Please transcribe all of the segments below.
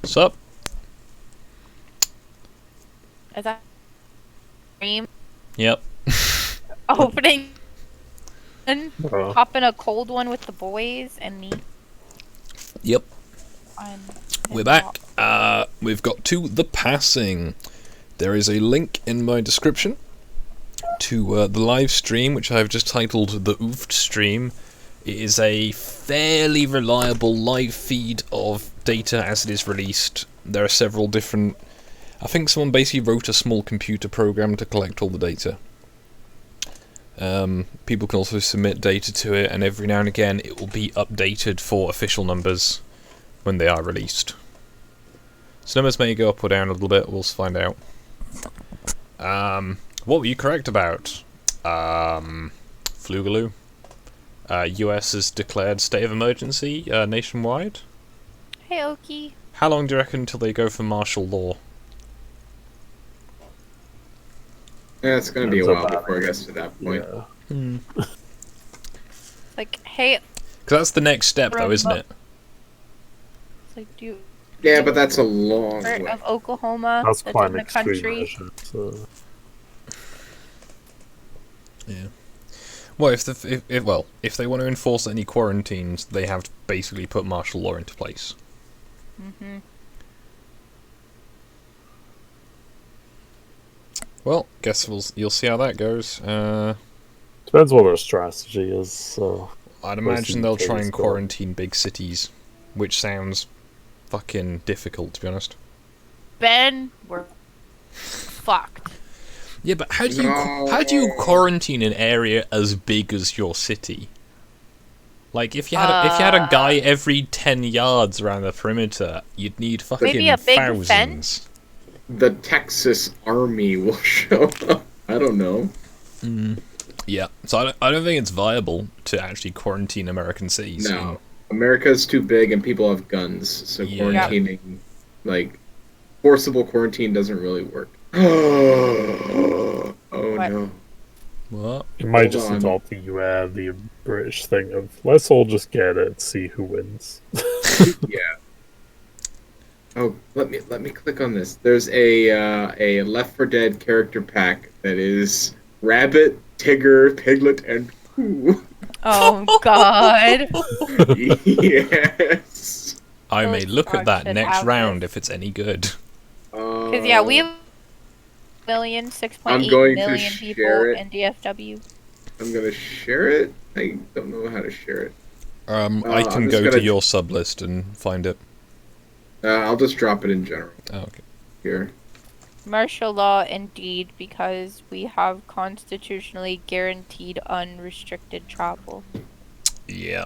Sup? Is that stream Yep. opening and Oh. popping a cold one with the boys and me? Yep. On We're back. We've got to the passing. There is a link in my description to the live stream, which I've just titled the Oofed stream. It is a fairly reliable live feed of data as it is released. There are several different... I think someone basically wrote a small computer program to collect all the data. People can also submit data to it, and every now and again it will be updated for official numbers when they are released. So numbers may go up or down a little bit, we'll find out. What were you correct about? Flugaloo. US has declared state of emergency nationwide. Hey, Oki. How long do you reckon until they go for martial law? Yeah, it's gonna be a That's while about before it it. gets to that point. Yeah. Like, hey, Because that's the next step, though, isn't it? it's like, do you... Yeah, but that's a long part way. of Oklahoma That's that's quite in an the extreme country. measure. So. Yeah. Well, if they want to enforce any quarantines, they have to basically put martial law into place. Mm-hmm. Well, guess you'll see how that goes. Depends what their strategy is. So. I'd Most imagine they'll try UK's and got- quarantine big cities, which sounds fucking difficult, to be honest. Ben, we're fucked. Yeah, but how do you No. quarantine an area as big as your city? Like, if you had a guy every 10 yards around the perimeter, you'd need fucking Maybe a big thousands. fence? The Texas Army will show up. I don't know. Yeah, so I don't think it's viable to actually quarantine American cities. No. America's too big and people have guns, so Yeah. quarantining, like, forcible quarantine doesn't really work. Oh What? no. What? You might Hold just on. adopt the British thing of let's all just get it and see who wins. Yeah. Oh, let me click on this. There's a Left 4 Dead character pack that is Rabbit, Tigger, Piglet, and Pooh. Oh, God. Yes. I Those may look at dogs that should next have round this. if it's any good. Because, yeah, we have 6.8 I'm going to million people share it. in DFW. I'm gonna share it. I don't know how to share it. I I'm can just go to gonna- your sub list and find it. I'll just drop it in general Oh, okay. here. Martial law, indeed, because we have constitutionally guaranteed unrestricted travel. Yeah.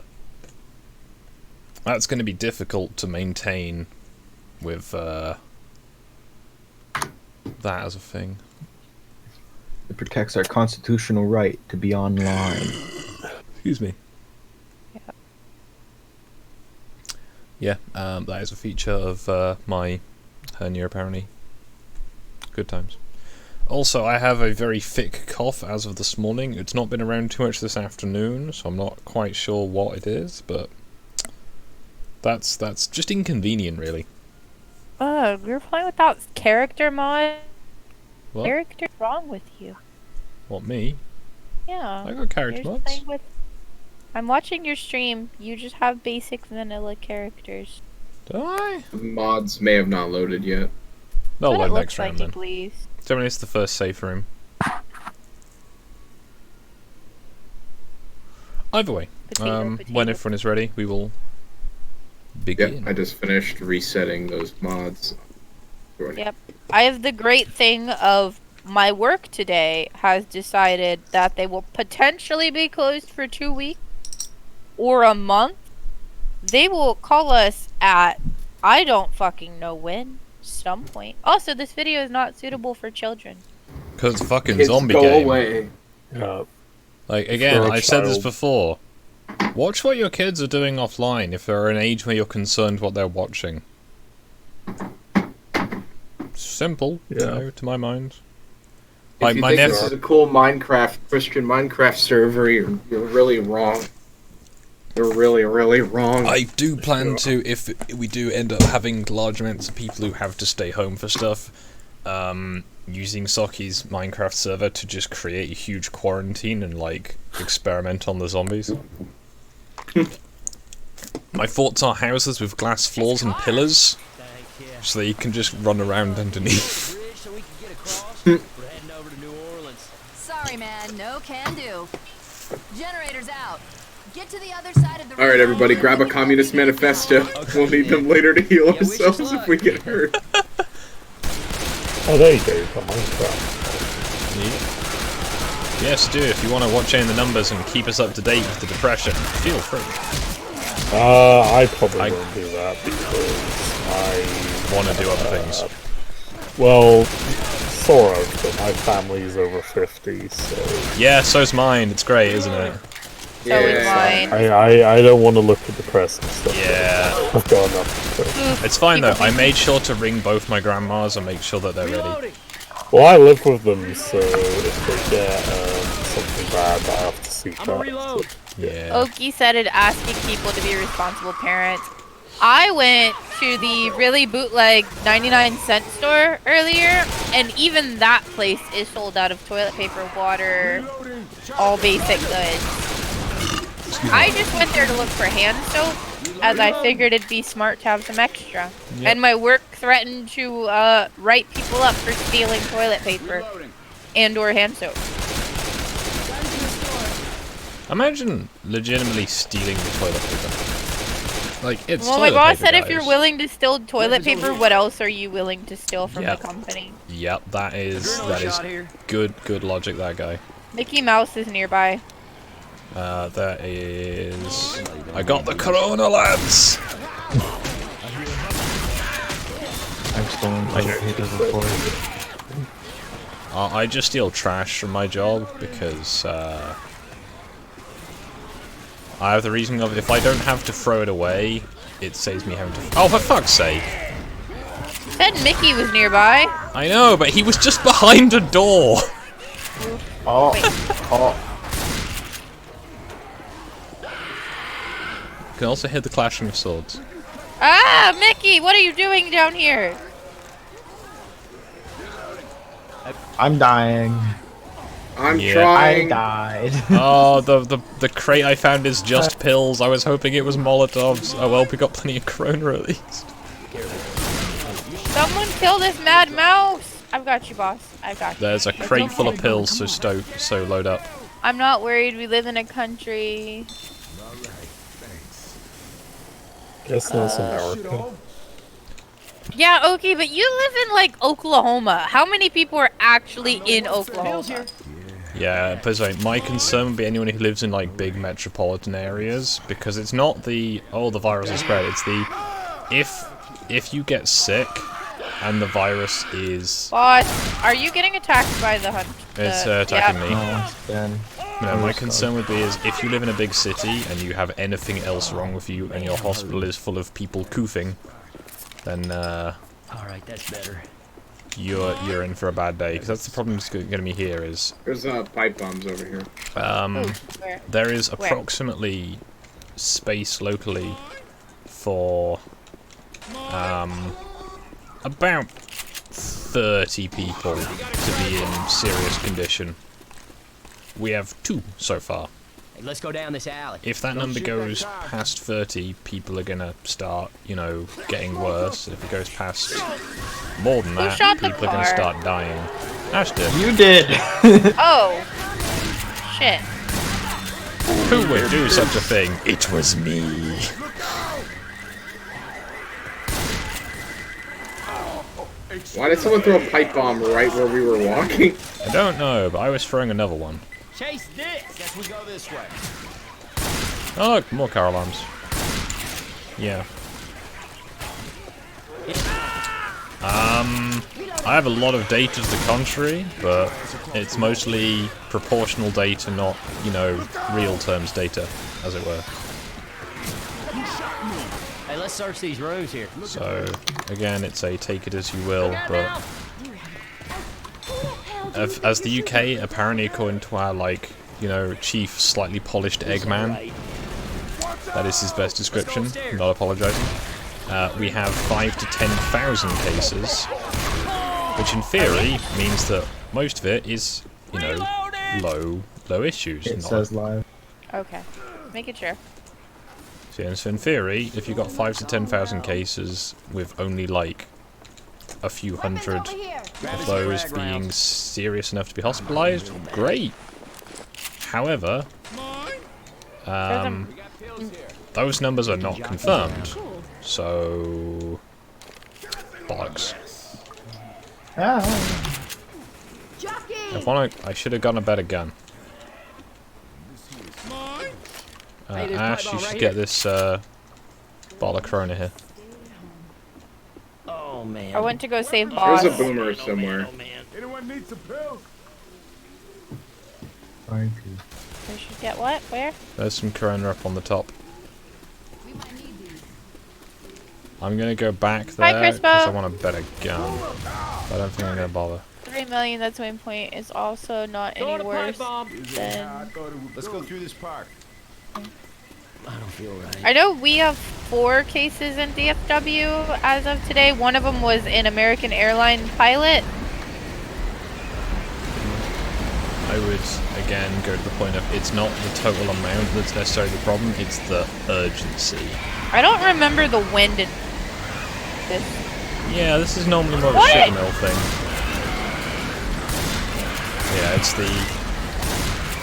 That's going to be difficult to maintain with that as a thing. It protects our constitutional right to be online. Excuse me. Yeah. Yeah, that is a feature of my hernia, apparently. Good times. Also, I have a very thick cough as of this morning. It's not been around too much this afternoon, so I'm not quite sure what it is, but that's just inconvenient, really. Ugh, we were playing with that character mod. What? Character's wrong with you. What, me? Yeah. I got character You're mods. just playing with... I'm watching your stream. You just have basic vanilla characters. Do I? Mods may have not loaded yet. They'll But load it looks next round, like then. it, please. Generally, it's the first safe room. Either way, Potato, when potato. everyone is ready, we will begin. Yep, I just finished resetting those mods. Yep. I have the great thing of my work today has decided that they will potentially be closed for 2 weeks or a month. They will call us at I don't fucking know when, some point. Also, this video is not suitable for children. Because it's a fucking Kids, zombie go game. away. Yeah. Like, again, For a I've said this child. before. Watch what your kids are doing offline if they're an age where you're concerned what they're watching. Simple, you Yeah. know, to my mind. If Like, you my think nephew. this is a cool Minecraft, Christian Minecraft server, you're really wrong. They're really, really wrong. I do plan to, if we do end up having large amounts of people who have to stay home for stuff, using Soki's Minecraft server to just create a huge quarantine and, like, experiment on the zombies. My thoughts are houses with glass floors and pillars, so that you can just run around underneath. Sorry, man. No can do. Generators out. Get to the other side of the Alright, everybody, grab a communist manifesto. We'll need them later to heal ourselves if we get hurt. Oh, there you go. You've got Minecraft. Yes, do. If you want to watch in the numbers and keep us up to date with the depression, feel free. I probably won't do that because I Want to do other things. Well, sort of, but my family's over 50, so Yeah, so's mine. It's great, isn't it? So is mine. I don't want to look at depressing stuff. Yeah. I've got enough to do. It's fine though. I made sure to ring both my grandmas and make sure that they're ready. Well, I live with them, so if they get something bad, I have to seek that. Yeah. Oki said it asking people to be responsible parents. I went to the really bootleg 99-cent store earlier, and even that place is sold out of toilet paper, water, all basic goods. I just went there to look for hand soap, as I figured it'd be smart to have some extra. Yep. And my work threatened to write people up for stealing toilet paper and or hand soap. Imagine legitimately stealing the toilet paper. Like, it's Well, my toilet boss paper, said if you're guys. willing to steal toilet paper, what else are you willing to steal from Yep. the company? Yep, that is good logic, that guy. Mickey Mouse is nearby. That is... I got the corona, lads! I've stolen toilet paper before. I just steal trash from my job because, I have the reason of if I don't have to throw it away, it saves me having to... Oh, for fuck's sake! Said Mickey was nearby. I know, but he was just behind a door! Oh, Wait. oh. You can also hear the clashing of swords. Ah, Mickey, what are you doing down here? I'm dying. I'm Yeah. I trying. died. Oh, the crate I found is just pills. I was hoping it was Molotovs. Oh well, we got plenty of Corona at least. Someone kill this mad mouse. I've got you, boss. I've got you. There's a crate full of pills, so load up. I'm not worried. We live in a country. Guess that's America. Yeah, okay, but you live in, like, Oklahoma. How many people are actually in Oklahoma? Yeah, but sorry, my concern would be anyone who lives in like big metropolitan areas, because it's not the the virus is spread. It's the if you get sick and the virus is Boss, are you getting attacked by the hunt? it's attacking me. No, it's been. No, my concern would be is if you live in a big city and you have anything else wrong with you and your hospital is full of people coughing, then Alright, that's better. you're in for a bad day, because that's the problem that's going to be here is There's pipe bombs over here. Where? there is Where? approximately space locally for about 30 people to be in serious condition. We have 2 so far. Hey, let's go down this alley. If that number goes past 30, people are gonna start, getting worse. If it goes past more than that, shot the people are gonna car? start dying. Ash did. You did. Oh. Shit. Who would do such a thing? It was me. Why did someone throw a pipe bomb right where we were walking? I don't know, but I was throwing another one. Chase this! Guess we go this way. Oh look, more car alarms. Yeah. I have a lot of data to the contrary, but it's mostly proportional data, not, real terms data, as it were. Hey, let's search these rooms here. So, again, it's a take it as you will, but... As the UK, apparently according to our, chief, slightly polished Eggman, That is his best description. I'm not apologising. We have 5 to 10,000 cases, which in theory means that most of it is, you know, low issues. It says live. Okay. Make it sure. So in theory, if you've got 5 to 10,000 cases with only like a few hundred of those being serious enough to be hospitalized, great. However, those numbers are not confirmed, so bollocks. I should have gotten a better gun. Ash, you should get this bottle of Corona here. Oh man. I went to go save boss. There's a boomer somewhere. Thank you. I should get what? Where? There's some Corona up on the top. I'm gonna go back Hi, there Crispo. because I want a better gun. I don't think I'm gonna bother. 3 million, that's my point, is also not any worse than... Let's go through this park. I don't feel right. I know we have 4 cases in DFW as of today. One of them was an American airline pilot. I would again go to the point of it's not the total amount that's necessarily the problem, it's the urgency. I don't remember the wind in this. Yeah, this is normally more of a sugar mill thing. Yeah, it's the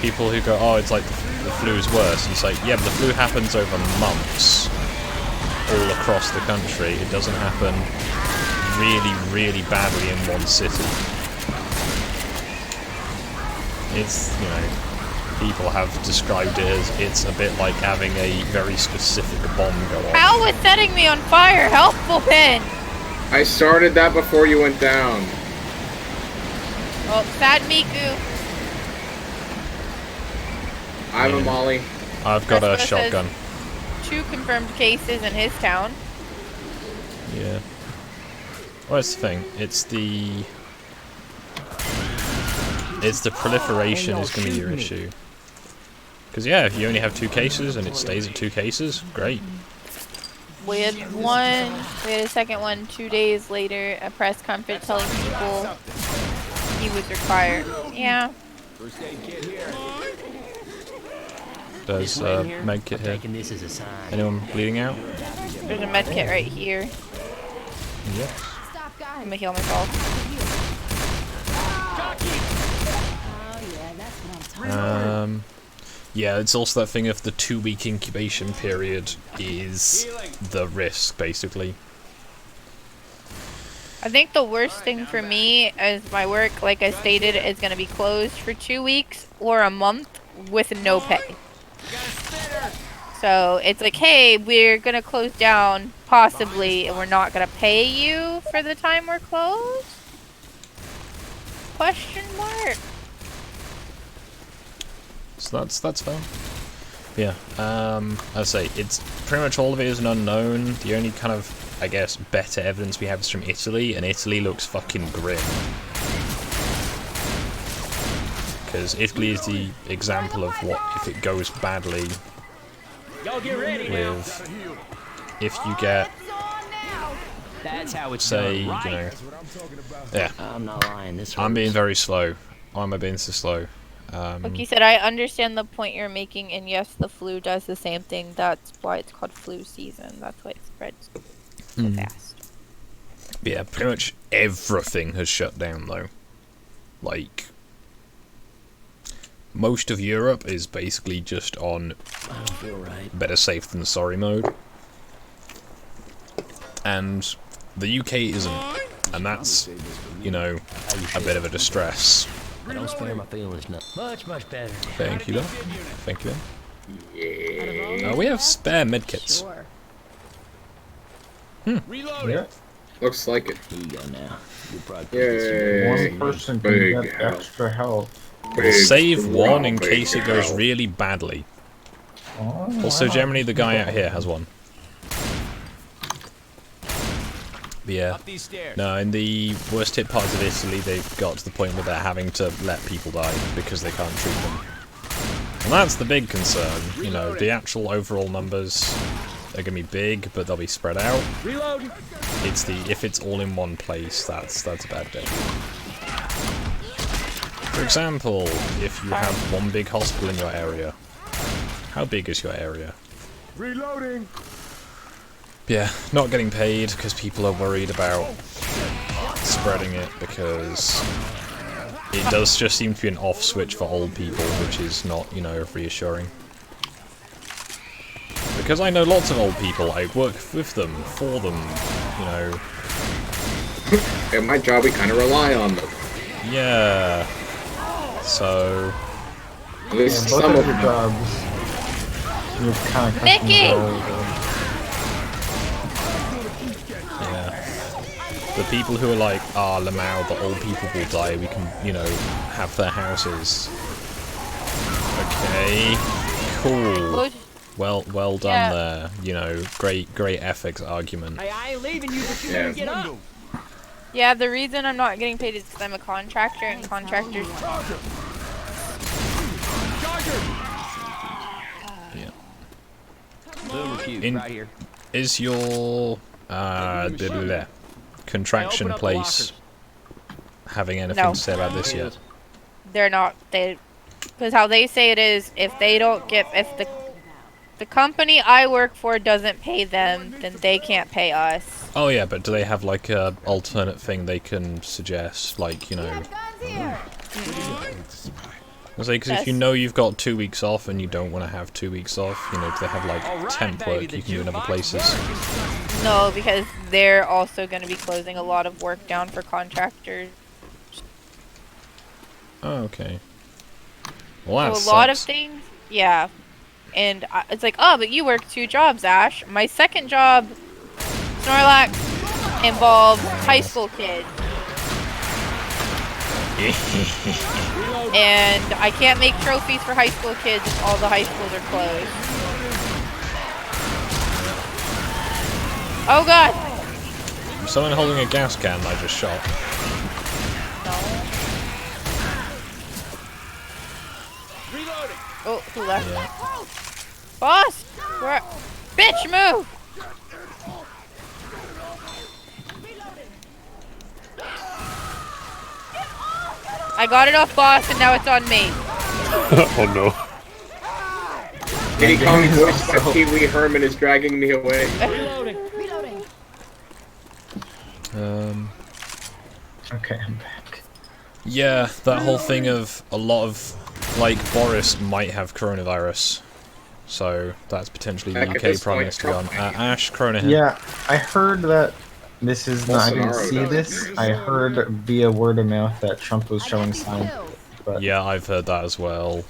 people who go, oh, it's like the flu's worse. And it's like, yeah, but the flu happens over months all across the country. It doesn't happen really, really badly in one city. It's, you know, people have described it as it's a bit like having a very specific bomb go off. How was setting me on fire? Helpful pin! I started that before you went down. Oh, Fat Miku. I'm a Molly. I've got a Crispo shotgun. says 2 confirmed cases in his town. Yeah. Well, that's the thing. It's the proliferation is going to be your issue. Because yeah, if you only have 2 cases and it stays at 2 cases, great. We had a second one 2 days later, a press conference telling people he was required. Yeah. There's a med kit here. Taking this as a sign. Anyone bleeding out? There's a med kit right here. Yes. Stop, guys. I'm gonna heal myself. Oh yeah, that's what I'm talking about. Yeah, it's also that thing of the 2-week incubation period is the risk, basically. I think the worst thing for me is my work, like I stated, is gonna be closed for 2 weeks or a month with no pay. So it's like, hey, we're gonna close down possibly, and we're not gonna pay you for the time we're closed? Question mark. So that's fine. Yeah, as I say, it's pretty much all of it is an unknown. The only kind of, I guess, better evidence we have is from Italy, and Italy looks fucking grim. Because Italy is the example of what if it goes badly with, if you get, That's how it's say, done, right? you know, yeah, I'm not lying. This I'm being hurts. very slow. Why am I being so slow? Like you said, I understand the point you're making, and yes, the flu does the same thing. That's why it's called flu season. That's why it spreads so fast. Yeah, pretty much everything has shut down though. Like, most of Europe is basically just on I don't feel right. better safe than sorry mode. And the UK isn't. And that's, you know, a bit of a distress. I don't spare my feelings no. Much better. Thank you, though. Thank you. Yeah. We have spare medkits. Yeah. Looks like it. Here you go now. You'll probably Yay. One person can Big get help. extra health. We'll save Big one in big case it goes help. really badly. Oh, Also, wow. generally, the guy out here has one. But yeah. Up these stairs. No, in the worst hit parts of Italy, they've got to the point where they're having to let people die because they can't treat them. And that's the big concern. You know, the actual overall numbers are gonna be big, but they'll be spread out. It's if it's all in one place, that's a bad day. For example, if you have one big hospital in your area, how big is your area? Reloading. Yeah, not getting paid because people are worried about spreading it, because it does just seem to be an off switch for old people, which is not, you know, reassuring. Because I know lots of old people, I work with them, for them, you know. In my job, we kind of rely on them. Yeah. So... At least Both some of of your them. jobs, you're kind of Mickey! The people who are like, ah, Lamau, the old people will die, we can, you know, have their houses. Okay, cool. Well done there. You know, great ethics argument. I ain't leaving you, but you Yeah. better get up. Yeah, the reason I'm not getting paid is because I'm a contractor, and contractors... Yeah. Little cute, In- right here. Is your contraction place having anything No. to say about this yet? They're not, because how they say it is, if they don't get, if the company I work for doesn't pay them, then they can't pay us. Oh yeah, but do they have like a alternate thing they can suggest, like, you know? Because if you know you've got 2 weeks off and you don't want to have 2 weeks off, you know, do they have like temp work you can do in other places? No, because they're also going to be closing a lot of work down for contractors. Oh, okay. Well, that So a lot of sucks. things, yeah. And it's like, oh, but you work 2 jobs, Ash. My second job, Snorlax, involves high school kids. And I can't make trophies for high school kids if all the high schools are closed. Oh god! Someone holding a gas can I just shot. Oh, who left? Yeah. Boss! Where? Bitch, move! I got it off boss and now it's on me. Oh no. Diddy Kong voiced by Pee Wee Herman is dragging me away. Reloading. Okay, I'm back. Yeah, that whole thing of a lot of, like, Boris might have coronavirus. So, that's potentially the Heck, at UK this Prime point, Minister on. Trump- Ash, Corona him. Yeah, I heard that this is not. I didn't Bolsonaro see does. this. I heard via word of mouth that Trump was I showing got signs. two kills. But Yeah, I've heard that as well.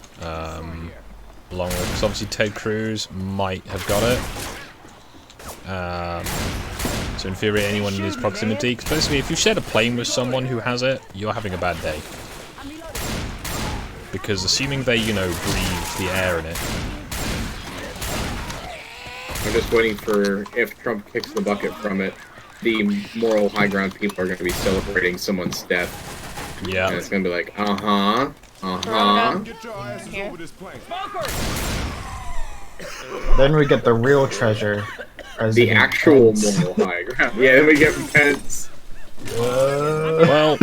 Along with, because obviously Ted Cruz might have got it. So in theory, anyone in his proximity, because basically if you shared a plane with someone who has it, you're having a bad day. Because assuming they, you know, breathe the air in it. I'm just waiting for, if Trump kicks the bucket from it, the moral high ground people are going to be celebrating someone's death. And Yeah. it's going to be like, uh-huh, uh-huh. Corona. Get your asses Here. over this plank. then we get the real treasure. The President actual Pence. moral high ground. Yeah, then we get Pence. Well,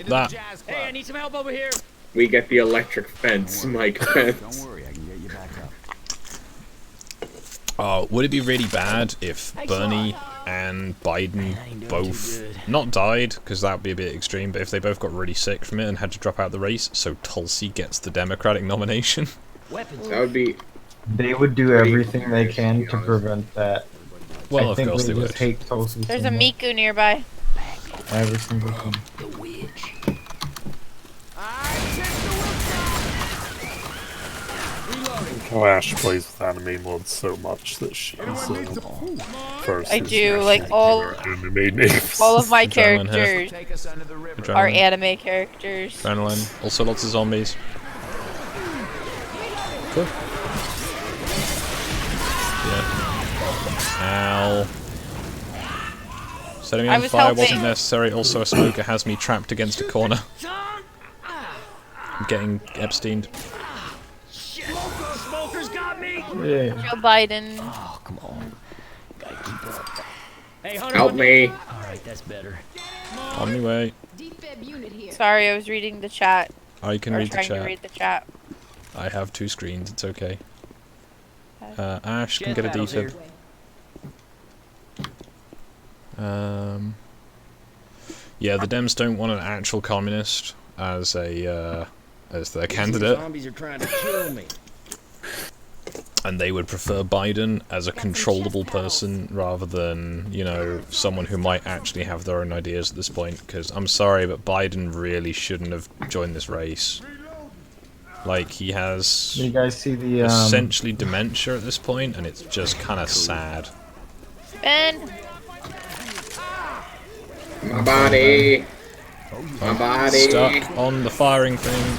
that Hey, I need some help over here. We get the electric fence, Mike Pence. worry, I can get you back up. would it be really bad if Bernie and Biden both not died, because that would be a bit extreme, but if they both got really sick from it and had to drop out the race, so Tulsi gets the Democratic nomination? Weapons. That would be... They would do everything they can to prevent that. Well, I of think course they they just would. hate Tulsi. There's so a much. Miku nearby. Every single thing. Ash plays with anime mods so much that she's first. I who's do, actually like, all- given her anime names. All of my Adrenaline here. characters Take us under the river. are Adrenaline. anime characters. Adrenaline. Also lots of zombies. Cool. Yeah. Ow. Setting me I on was fire helping. wasn't necessary. Also, a smoker has me trapped against a corner. I'm getting Epsteined. Yeah. Joe Biden. Oh, come on. Gotta keep up. Hey, Hunter. Help me. Alright, that's better. On my way. Defib unit here. Sorry, I was reading the chat. I can Or read the trying to chat. read the chat. I have 2 screens, it's okay. Okay. Ash can Jet get a battles defib. here. Yeah, the Dems don't want an actual communist as a as their These candidate, Zombies are trying to kill me. and they would prefer Biden as a controllable person rather than, you know, someone who might actually have their own ideas at this point. Because I'm sorry, but Biden really shouldn't have joined this race. Like, he has Did you guys see the essentially dementia at this point, and it's just kind of sad. Ben! My body. My body. Stuck on the firing thing.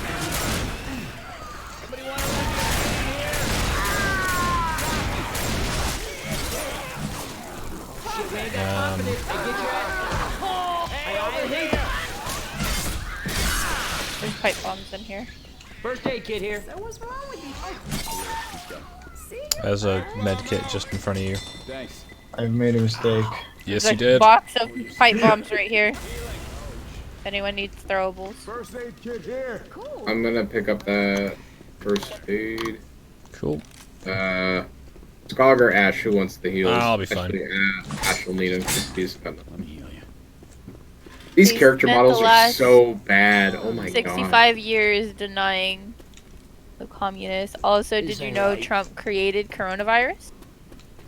There's pipe bombs in here. First aid kit here. So what's wrong with you? There's a med kit just in front of you. Thanks. I've made a mistake. Yes, There's you a did. box of pipe bombs right here. If anyone needs throwables. First aid kit here. Cool. I'm gonna pick up the first aid. Cool. Skog or Ash, who wants the heals? I'll be fine. Actually, Ash will need them because he's got them. Let me heal you. These He character spent models the are last so bad. Oh my god. 65 years denying the communists. Also, did you know Trump created coronavirus?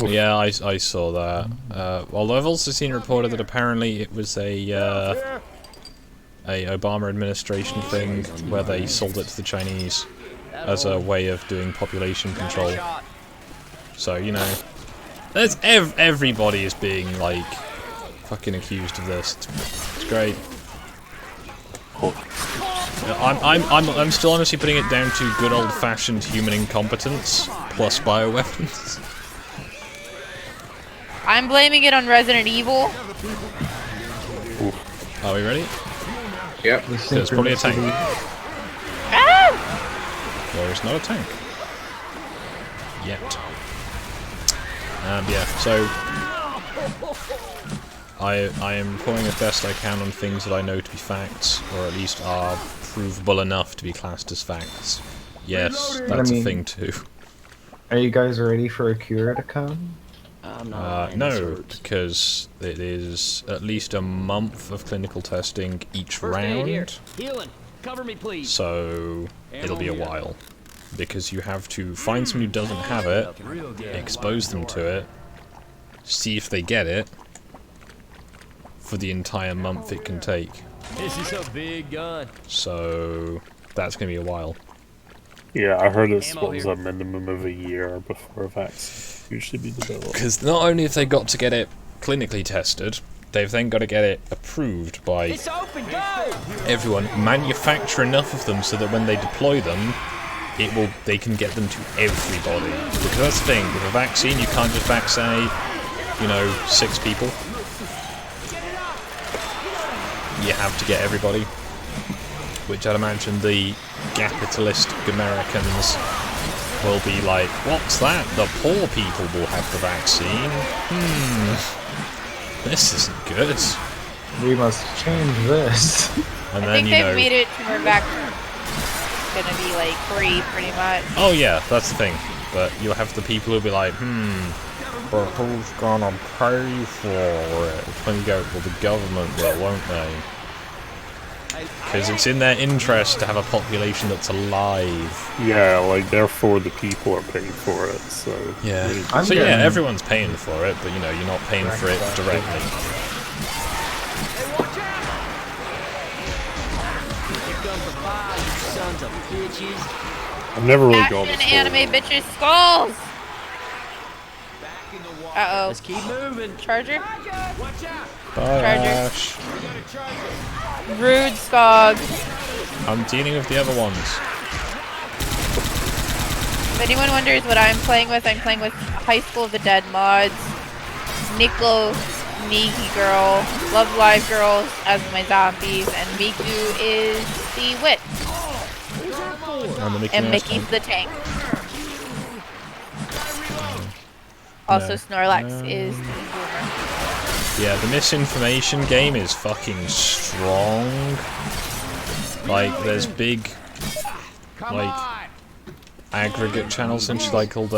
Yeah, I saw that. Although I've also seen reported that apparently it was a Obama administration thing where they sold it to the Chinese as a way of doing population control. So, you know, there's everybody is being like fucking accused of this. It's great. I'm still honestly putting it down to good old-fashioned human incompetence plus bioweapons. I'm blaming it on Resident Evil. Are we ready? Yep. There's probably a tank. Ah! There's not a tank. Yet. Yeah, so I am reporting as best I can on things that I know to be facts, or at least are provable enough to be classed as facts. Yes, that's a thing too. Are you guys ready for a cure to come? I'm not. No, because it is at least a month of clinical testing each First aid here. round, Healing. Cover me, please. so it'll be a while. Because you have to find someone who doesn't have it, Real good. expose them to it, see if they get it, for the entire month it can take. This is a big gun. So that's going to be a while. Yeah, I heard it's Ammo what was here. a minimum of a year before a vaccine usually be developed. Because not only have they got to get it clinically tested, they've then got to get it approved by It's open. Go. everyone, manufacture enough of them so that when they deploy them, they can get them to everybody. Because that's the thing, with a vaccine you can't just vaccinate, 6 people. You have to get everybody. Which I'd imagine the capitalistic Americans will be like, what's that? The poor people will have the vaccine. This isn't good. We must change this. And I then, think they've made it to where vaccines gonna be like free, pretty much. oh yeah, that's the thing. But you'll have the people who'll be like, but who's gonna pay for it? And you go, well, the government will, won't they? Because it's in their interest to have a population that's alive. Yeah, like therefore the people are paying for it. So Yeah. I'm So yeah, getting- everyone's paying for it, but you're not paying for it directly. You come for fire, you sons of bitches. I've never really gone Action before. anime bitches skulls! Uh-oh. Let's keep moving. Charger? Bye, Charger. Ash. Rude Skog. I'm dealing with the other ones. If anyone wonders what I'm playing with High School of the Dead mods, Nico, Niki Girl, Love Live Girls as my zombies, and Miku is the witch, And the Mickey and Mouse Mickey's tank. the tank. Also, No. Snorlax is the boomer. Yeah, the misinformation game is fucking strong. Like, there's big, like, aggregate channels and shit, like called you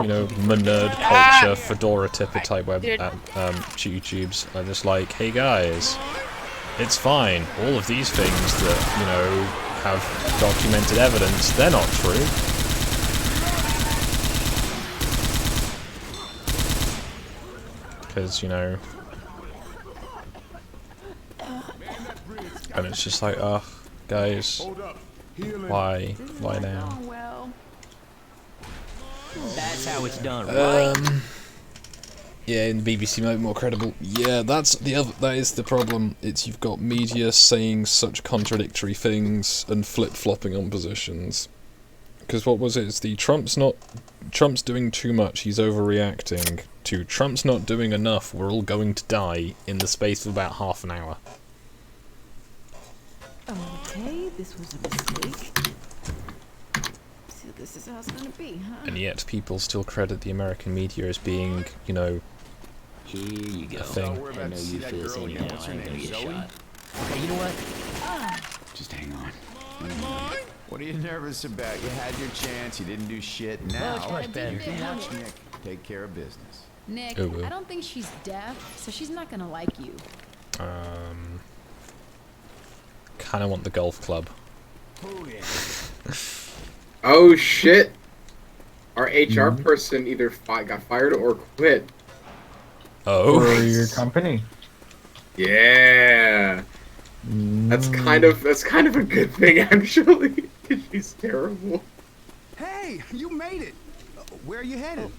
know, nerd culture, fedora tipper type web YouTubes are just like, hey guys, it's fine. All of these things that, you know, have documented evidence, they're not true. Because, you know, and it's just like, ugh, guys, why now? That's how it's done, right? Yeah, in the BBC might be more credible. Yeah, that's the other. That is the problem. It's you've got media saying such contradictory things and flip-flopping on positions. Because what was it? It's the Trump's doing too much. He's overreacting. To Trump's not doing enough. We're all going to die in the space of about half an hour. Okay, this was a mistake. So this is how it's gonna be, huh? And yet people still credit the American media as being, you know, Here you go. a thing. I know you feel the same now. I ain't gonna get shot. Okay, you know what? Just hang on. What are you nervous about? You had your chance, you didn't do shit. Now, Much better. watch Nick take care of business. Nick, Oh, well. I don't think she's deaf, so she's not gonna like you. Kind of want the golf club. Oh shit! Our HR person either got fired or quit. Oh. For your company. Yeah. That's kind of a good thing actually. 'Cause she's terrible. Hey, you made it! Where are you headed?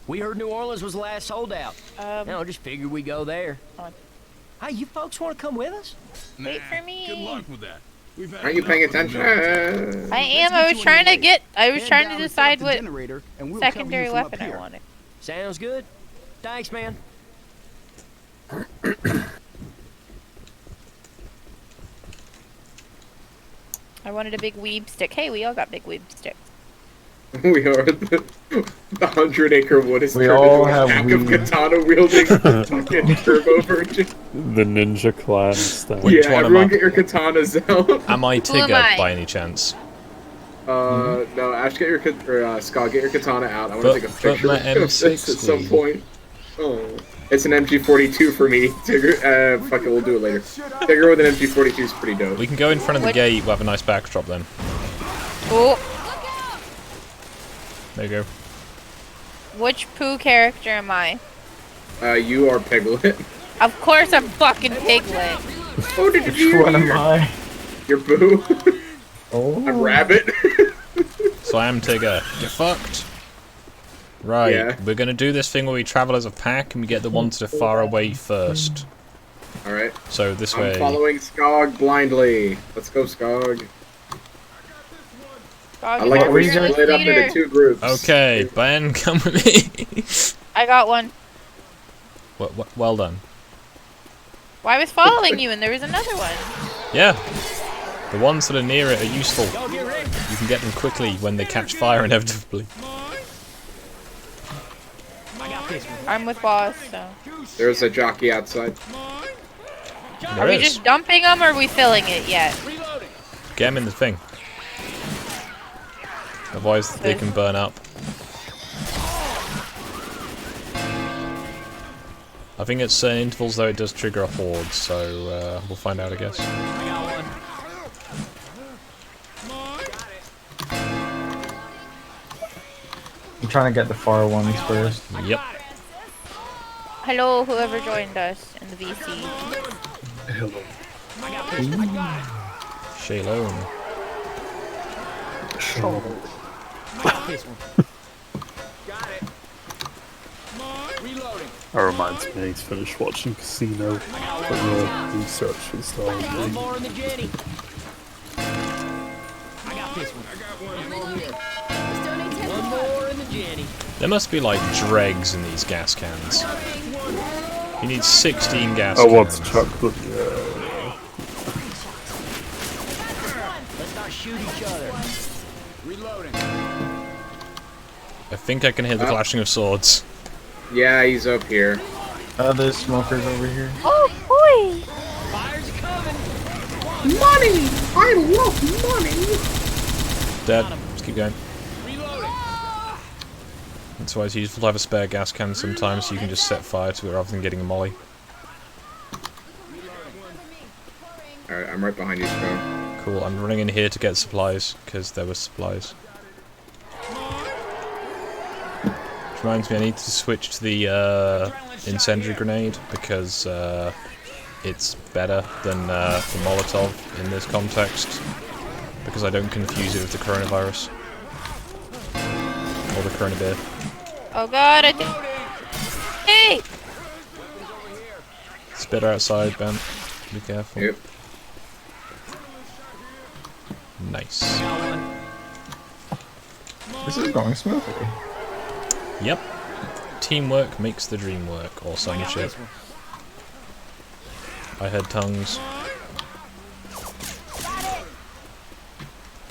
We heard New Orleans was the last holdout. Now just figured we go there. Hey, you folks want to come with us? Wait for me. Good luck with that. Aren't you paying attention? I am. I was trying to decide what Generator, and we'll secondary cover you from weapon up I here. wanted. Sounds good. Thanks, man. I wanted a big weeb stick. Hey, we all got big weeb sticks. We are the 100-acre wood is We turned all into a have pack of weed. katana wielding fucking turbo virgin. The ninja clan style. Which Yeah, one am everyone I? get your katanas out. Am I Who am Tigger I? by any chance? No, Ash, get your Scott, get your katana out. I want to take a But picture my of this at some M60. point. Oh, it's an MG42 for me. Tigger, fuck it, we'll do it later. Tigger with an MG42 is pretty dope. We can go in front of the What? gate. We'll have a nice backdrop then. Oh, There you go. which poo character am I? You are Piglet. Of course I'm fucking Piglet. Oh, did Which you one am I? You're Boo. Oh. I'm Rabbit. So I am Tigger. You're fucked. Right, Yeah. we're gonna do this thing where we travel as a pack and we get the ones that are far away first. Alright. So this I'm way. following Skog blindly. Let's go, Skog. I like how we Fearless split up leader. into 2 groups. Okay, Ben, come with me. I got one. Well done. Well, I was following you and there was another one. Yeah. The ones that are near it are useful. You can get them quickly when they catch fire inevitably. I'm with boss, so. There's a jockey outside. There Are we is. just dumping them or are we filling it yet? Get them in the thing. Otherwise they can burn up. I think at certain intervals though it does trigger a horde, so we'll find out I guess. I'm trying to get the far ones first. Yep. Hello, whoever joined us in the VC. Hello. Shalom. That reminds me, he's finished watching Casino. But the research and stuff. One more in the Jenny. I got this one. One more in the Jenny. There must be like dregs in these gas cans. You need 16 gas Oh, cans. what's chocolate? Yeah. Let's not shoot each other. Reloading. I think I can hear the clashing of swords. Yeah, he's up here. There's smokers over here. Oh boy! Fires coming. Money! I love money! Dead. Let's keep going. Reloading. That's why it's useful to have a spare gas can sometimes, so you can just set fire to it rather than getting a molly. Alright, I'm right behind you, Stone. Cool, I'm running in here to get supplies, because there were supplies. Which reminds me, I need to switch to the incendiary grenade, because it's better than the Molotov in this context, because I don't confuse it with the coronavirus. Or the corona beer. Oh god, I think. Hey! Spitter outside, Ben. Be careful. Yep. Nice. This is going smoothly. Yep. Teamwork makes the dream work, or some shit. I heard tongues.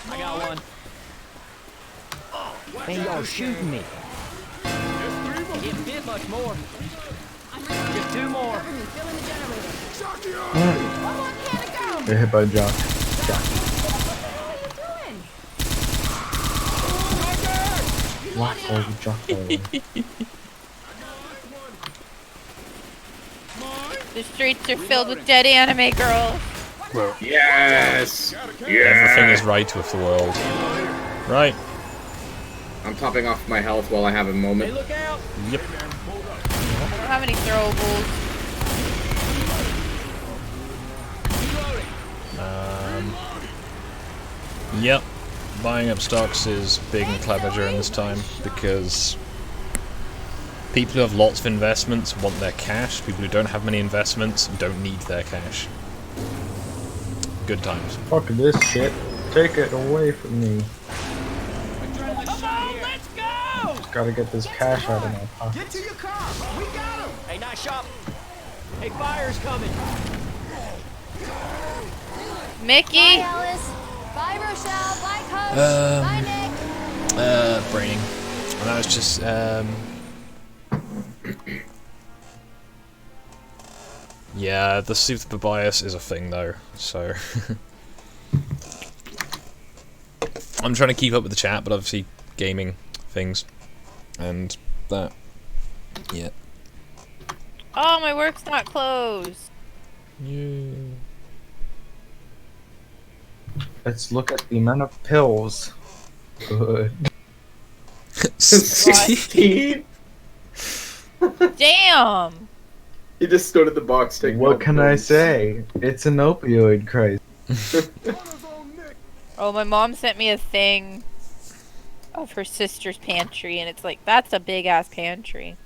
I got one. Man, y'all shooting me. Didn't get much more. Just 2 more. They're hit by Jock. What are you jumping? The streets are filled with dead anime girls. Yes! Everything is right with the world. Right. I'm topping off my health while I have a moment. Look out. Yep. I don't have any throwables. Yep. Buying up stocks is big and clever during this time, because people who have lots of investments want their cash. People who don't have many investments don't need their cash. Good times. Fuck this shit. Take it away from me. Come on, let's go. Just gotta get this cash out of my pocket. Get to your car. We got him. Hey, nice shot. Hey, fire's coming. Mickey! Bye, Alice. Bye, Rochelle. Bye, Coach. Bye, Nick. Braining. And that was just, yeah, the super bias is a thing though, so... I'm trying to keep up with the chat, but obviously gaming things. And that... Yeah. Oh, my work's not closed. Yeah. Let's look at the amount of pills. Good. 16? Damn! He just stood at the box taking What all the can I pills. say? It's an opioid crisis. Oh, my mom sent me a thing of her sister's pantry, and it's like, that's a big ass pantry.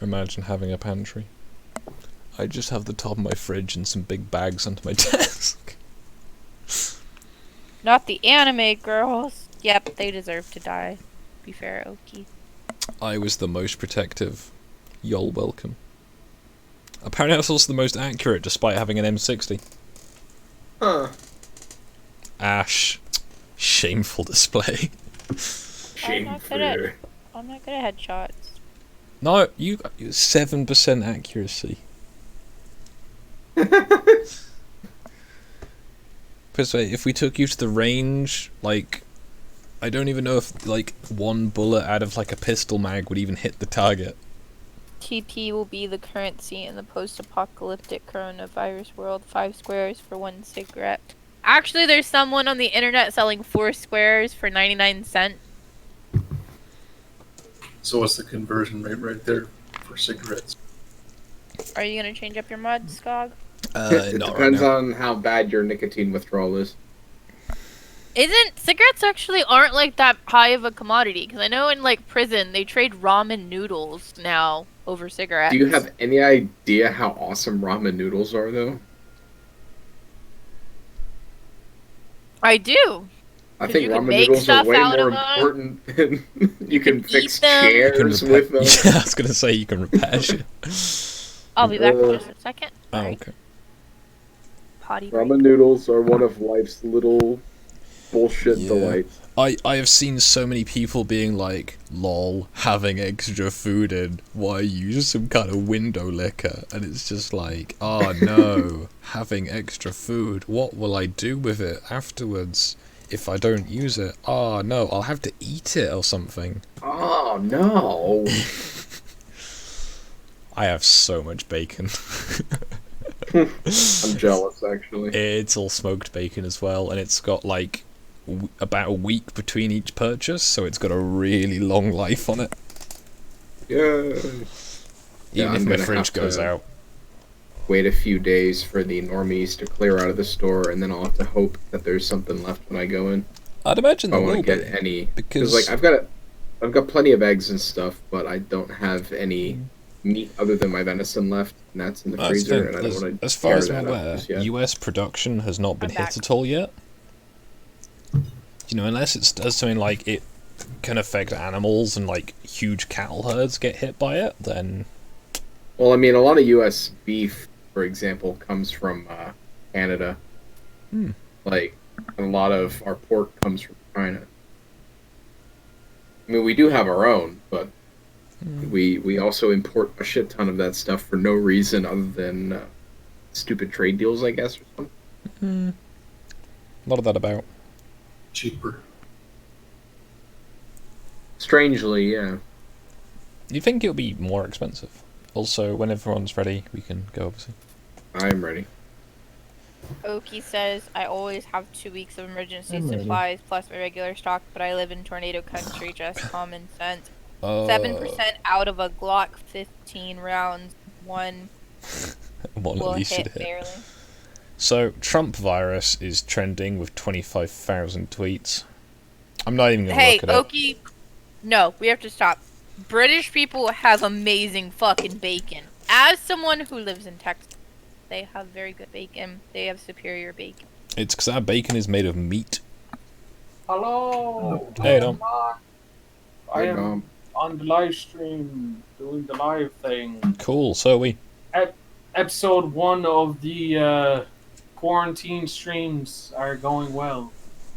Imagine having a pantry. I just have the top of my fridge and some big bags under my desk. Not the anime girls. Yep, they deserve to die. Be fair, Oki. I was the most protective. You're welcome. Apparently I was also the most accurate despite having an M60. Huh. Ash. Shameful display. I'm not good at headshots. No, you 7% accuracy. Because if we took you to the range, like, I don't even know if, like, one bullet out of, like, a pistol mag would even hit the target. TP will be the currency in the post-apocalyptic coronavirus world. 5 squares for 1 cigarette. Actually, there's someone on the internet selling 4 squares for 99 cents. So what's the conversion rate right there for cigarettes? Are you gonna change up your mod, Skog? It Not depends right now. on how bad your nicotine withdrawal is. Cigarettes actually aren't like that high of a commodity? Because I know in like prison they trade ramen noodles now over cigarettes. Do you have any idea how awesome ramen noodles are, though? I do. I think you can ramen make noodles are stuff way out more of 'em. important than you can fix them. You can chairs with them. Yeah, I was gonna say you can repair shit. I'll be back in just a second. Oh, Sorry. okay. Potty break. Ramen noodles are one of life's little bullshit delights. I have seen so many people being like, lol, having extra food in, why use some kind of window liquor? And it's just like, oh no, having extra food, what will I do with it afterwards if I don't use it? Oh no, I'll have to eat it or something. Oh no. I have so much bacon. I'm jealous, actually. It's all smoked bacon as well, and it's got like about a week between each purchase, so it's got a really long life on it. Yeah. Even if my fridge goes out. Wait a few days for the normies to clear out of the store, and then I'll have to hope that there's something left when I go in. I'd imagine there I will won't get be, any because like I've got plenty of eggs and stuff, but I don't have any meat other than my venison left, and that's in the freezer. And I don't want to. As far as I'm aware, U.S. production has not been hit at all yet. You know, unless it does something like it can affect animals and like huge cattle herds get hit by it, then. Well, I mean, a lot of U.S. beef, for example, comes from Canada. Like, a lot of our pork comes from China. I mean, we do have our own, but we also import a shit ton of that stuff for no reason other than stupid trade deals, I guess, or something. What are that about? Cheaper. Strangely, yeah. You think it'll be more expensive? Also, when everyone's ready, we can go, obviously. I'm ready. Oki says, I always have 2 weeks of emergency I'm ready. supplies plus my regular stock, but I live in tornado country, just common sense. 7% out of a Glock 15 rounds, one will at least hit should hit. barely. So, Trump virus is trending with 25,000 tweets. I'm not even going to Hey, look it up. Oki, no, we have to stop. British people have amazing fucking bacon. As someone who lives in Texas, they have very good bacon. They have superior bacon. It's because our bacon is made of meat. Hello. Hey, Dom. I am on the live stream doing the live thing. Cool, so are we. Episode 1 of the quarantine streams are going well.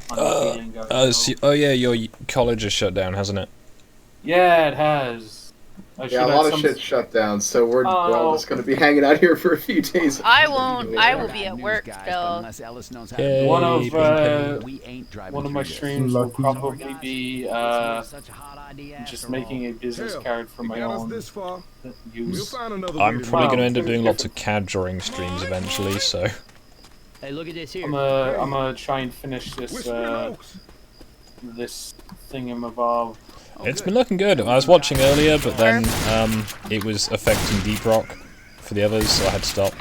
Oh yeah, your college is shut down, hasn't it? Yeah, it has. Yeah, a lot of shit shut down, so we're all just going to be hanging out here for a few days. I won't. I will be at work still. One of my streams will probably be just making a business card for my own use. I'm probably going to end up doing lots of CAD drawing streams eventually, so. Hey, look at this here. I'm gonna try and finish this this thingamabob. It's been looking good. I was watching earlier, but then it was affecting Deep Rock for the others, so I had to stop.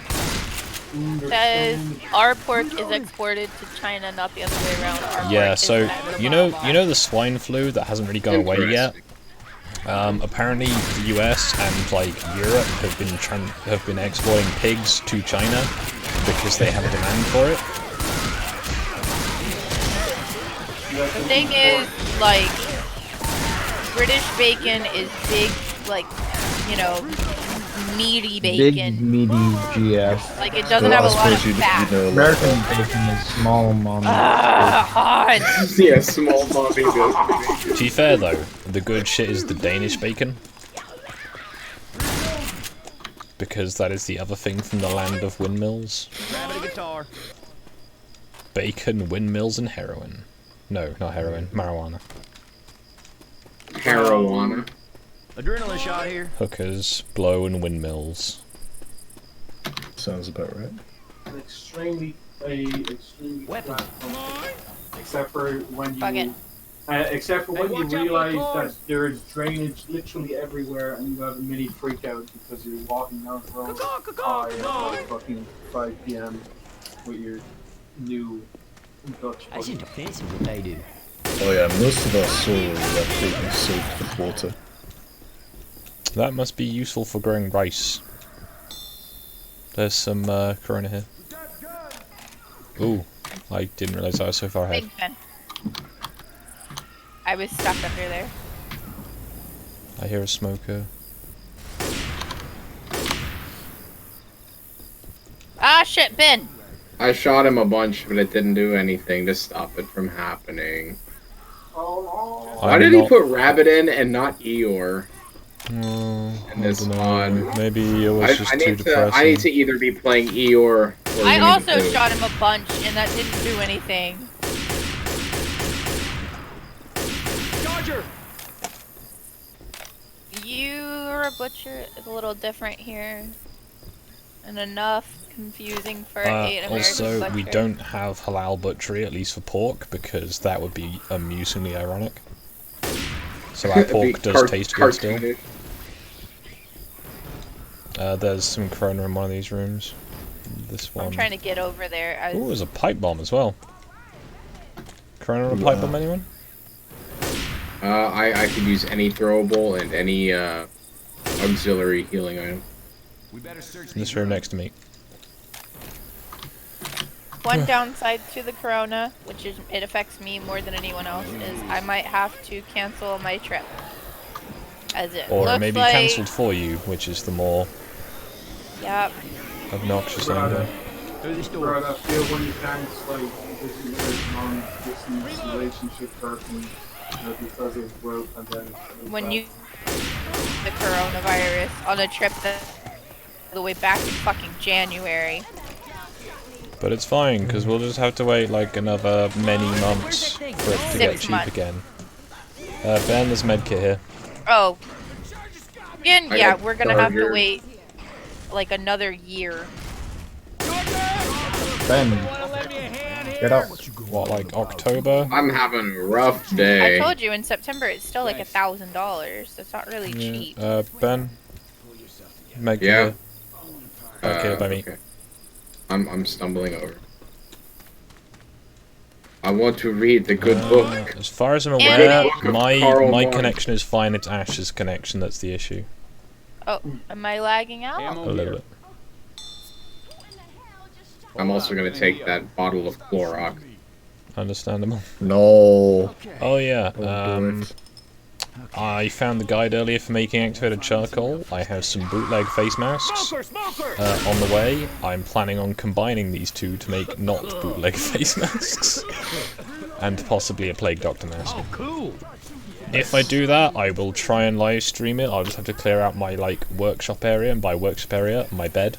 Says our pork is exported to China, not the other way around. Our Yeah, pork so is you know the swine flu that hasn't really gone away yet. Apparently, the US and like Europe have been exporting pigs to China because they have a demand for it. The thing is, like, British bacon is big, like, you know, meaty bacon. Big, meaty GF. Like, it doesn't have a lot of fat. American bacon is small, mommy. Hot. Yeah, small mommy bacon. To be fair though, the good shit is the Danish bacon. Because that is the other thing from the land of windmills. Bacon, windmills, and heroin. No, not heroin, marijuana. Marijuana. Adrenaline shot here. Hookers, blow, and windmills. Sounds about right. An extremely weapon. Except for when you realize that there is drainage literally everywhere, and you have a mini freak out because you're walking down the road. At fucking 5 p.m. with your new Dutch. I seem to fancy what they do. Oh yeah, most of our soil left bacon soaked with water. That must be useful for growing rice. There's some corona here. Ooh, I didn't realise I was so far ahead. Big fan. I was stuck under there. I hear a smoker. Ah, shit, Ben! I shot him a bunch, but it didn't do anything to stop it from happening. Why did he put Rabbit in and not Eeyore? In this mod. Maybe it was just too depressing. I need to either be playing Eeyore or I Winnie also the Pooh. shot him a bunch, and that didn't do anything. Dodger! You're a butcher. It's a little different here. And enough confusing for an American also, butcher. we don't have halal butchery, at least for pork, because that would be amusingly ironic. So our pork does taste good still. There's some Corona in one of these rooms. This one. I'm trying to get over there. Oh, there's a pipe bomb as well. Corona or a pipe bomb, anyone? I could use any throwable and any auxiliary healing item. We better search In this room next to me. One downside to the corona, which is it affects me more than anyone else, is I might have to cancel my trip. As it Or it looks may be like... cancelled for you, which is the more obnoxious thing there. Bro, I feel when you can't visit your long-distance relationship person because of world pandemic. When you the coronavirus on a trip the way back in fucking January. But it's fine, because we'll just have to wait like another many months for it to get cheap again. Ben, there's a medkit here. Oh. Again, yeah, we're gonna have to charger. wait like another year. Ben, get up. What, like October? I'm having a rough day. I told you in September it's still like $1,000. That's not really cheap. Ben? Medkit Yeah. here. Okay, by me. Okay. I'm stumbling over. I want to read the good book. As far as I'm And aware, Book of my Karl Marx. connection is fine. It's Ash's connection that's the issue. Oh, am I lagging out? A little bit. I'm also gonna take that bottle of Clorox. Understandable. No. Oh yeah. I found the guide earlier for making activated charcoal. I have some bootleg face masks on the way. I'm planning on combining these two to make not bootleg face masks. And possibly a Plague Doctor mask. Oh, cool. If I do that, I will try and live stream it. I'll just have to clear out my like workshop area, and by workshop area, my bed.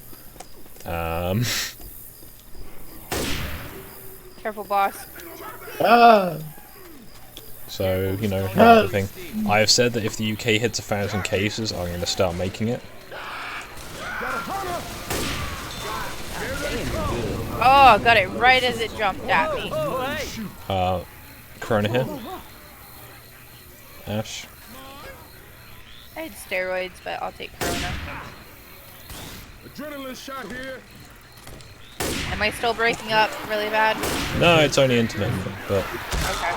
Careful, boss. So, you know, not the thing. I have said that if the UK hits 1,000 cases, I'm going to start making it. Oh, got it right as it jumped at me. Corona here. Ash. I had steroids, but I'll take Corona. Adrenaline shot here. Am I still breaking up really bad? No, it's only intermittent, but... Okay.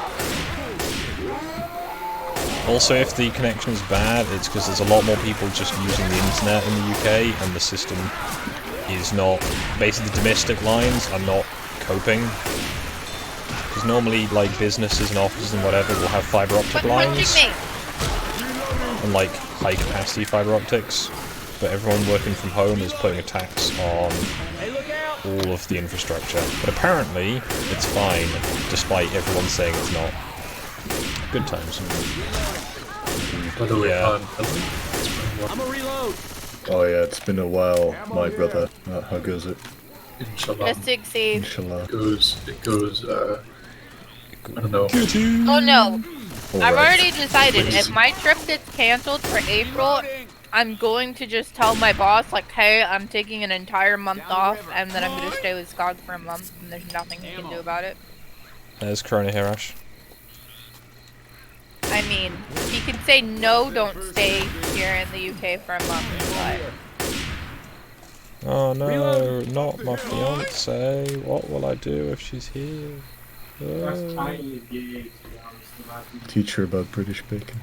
Also, if the connection is bad, it's because there's a lot more people just using the internet in the UK, and the system is not... Basically, the domestic lines are not coping. Because normally, like, businesses and offices and whatever will have fiber optic lines. And, like, high-capacity fiber optics. But everyone working from home is putting a tax on all of the infrastructure. But apparently, it's fine, despite everyone saying it's not. Good times. By the way, Yeah. I'm a reload. Oh yeah, it's been a while, my brother. How goes it? Inshallah. Just succeed. Inshallah. It goes, I don't know. Oh no. I've Alright. already decided if my trip gets canceled for April, I'm going to just tell my boss, like, hey, I'm taking an entire month off, and then I'm going to stay with Scott for a month, and there's nothing he can do about it. There's Corona here, Ash. I mean, he can say no, don't stay here in the UK for a month, but... Oh no, not my fiance. What will I do if she's here? That's tiny gay, to be honest. Teach her about British bacon.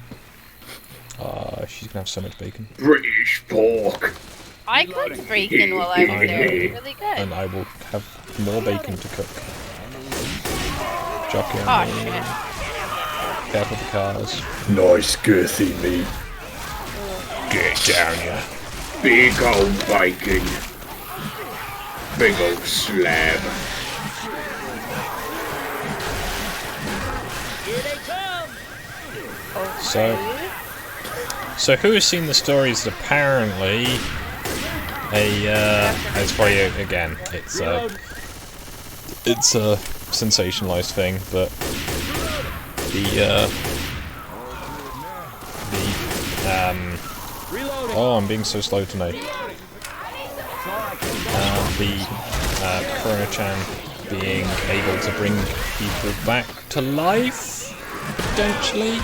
She's gonna have so much bacon. British pork. I cooked bacon while I was there. It was really good. And I will have more bacon to cook. Jockey on Oh, me. shit. Careful the cars. Nice girthy meat. Get down here. Big old bacon. Big old slab. Here they come. So who has seen the stories that apparently it's probably again it's a sensationalized thing, but oh, I'm being so slow tonight. Corona-chan being able to bring people back to life, potentially.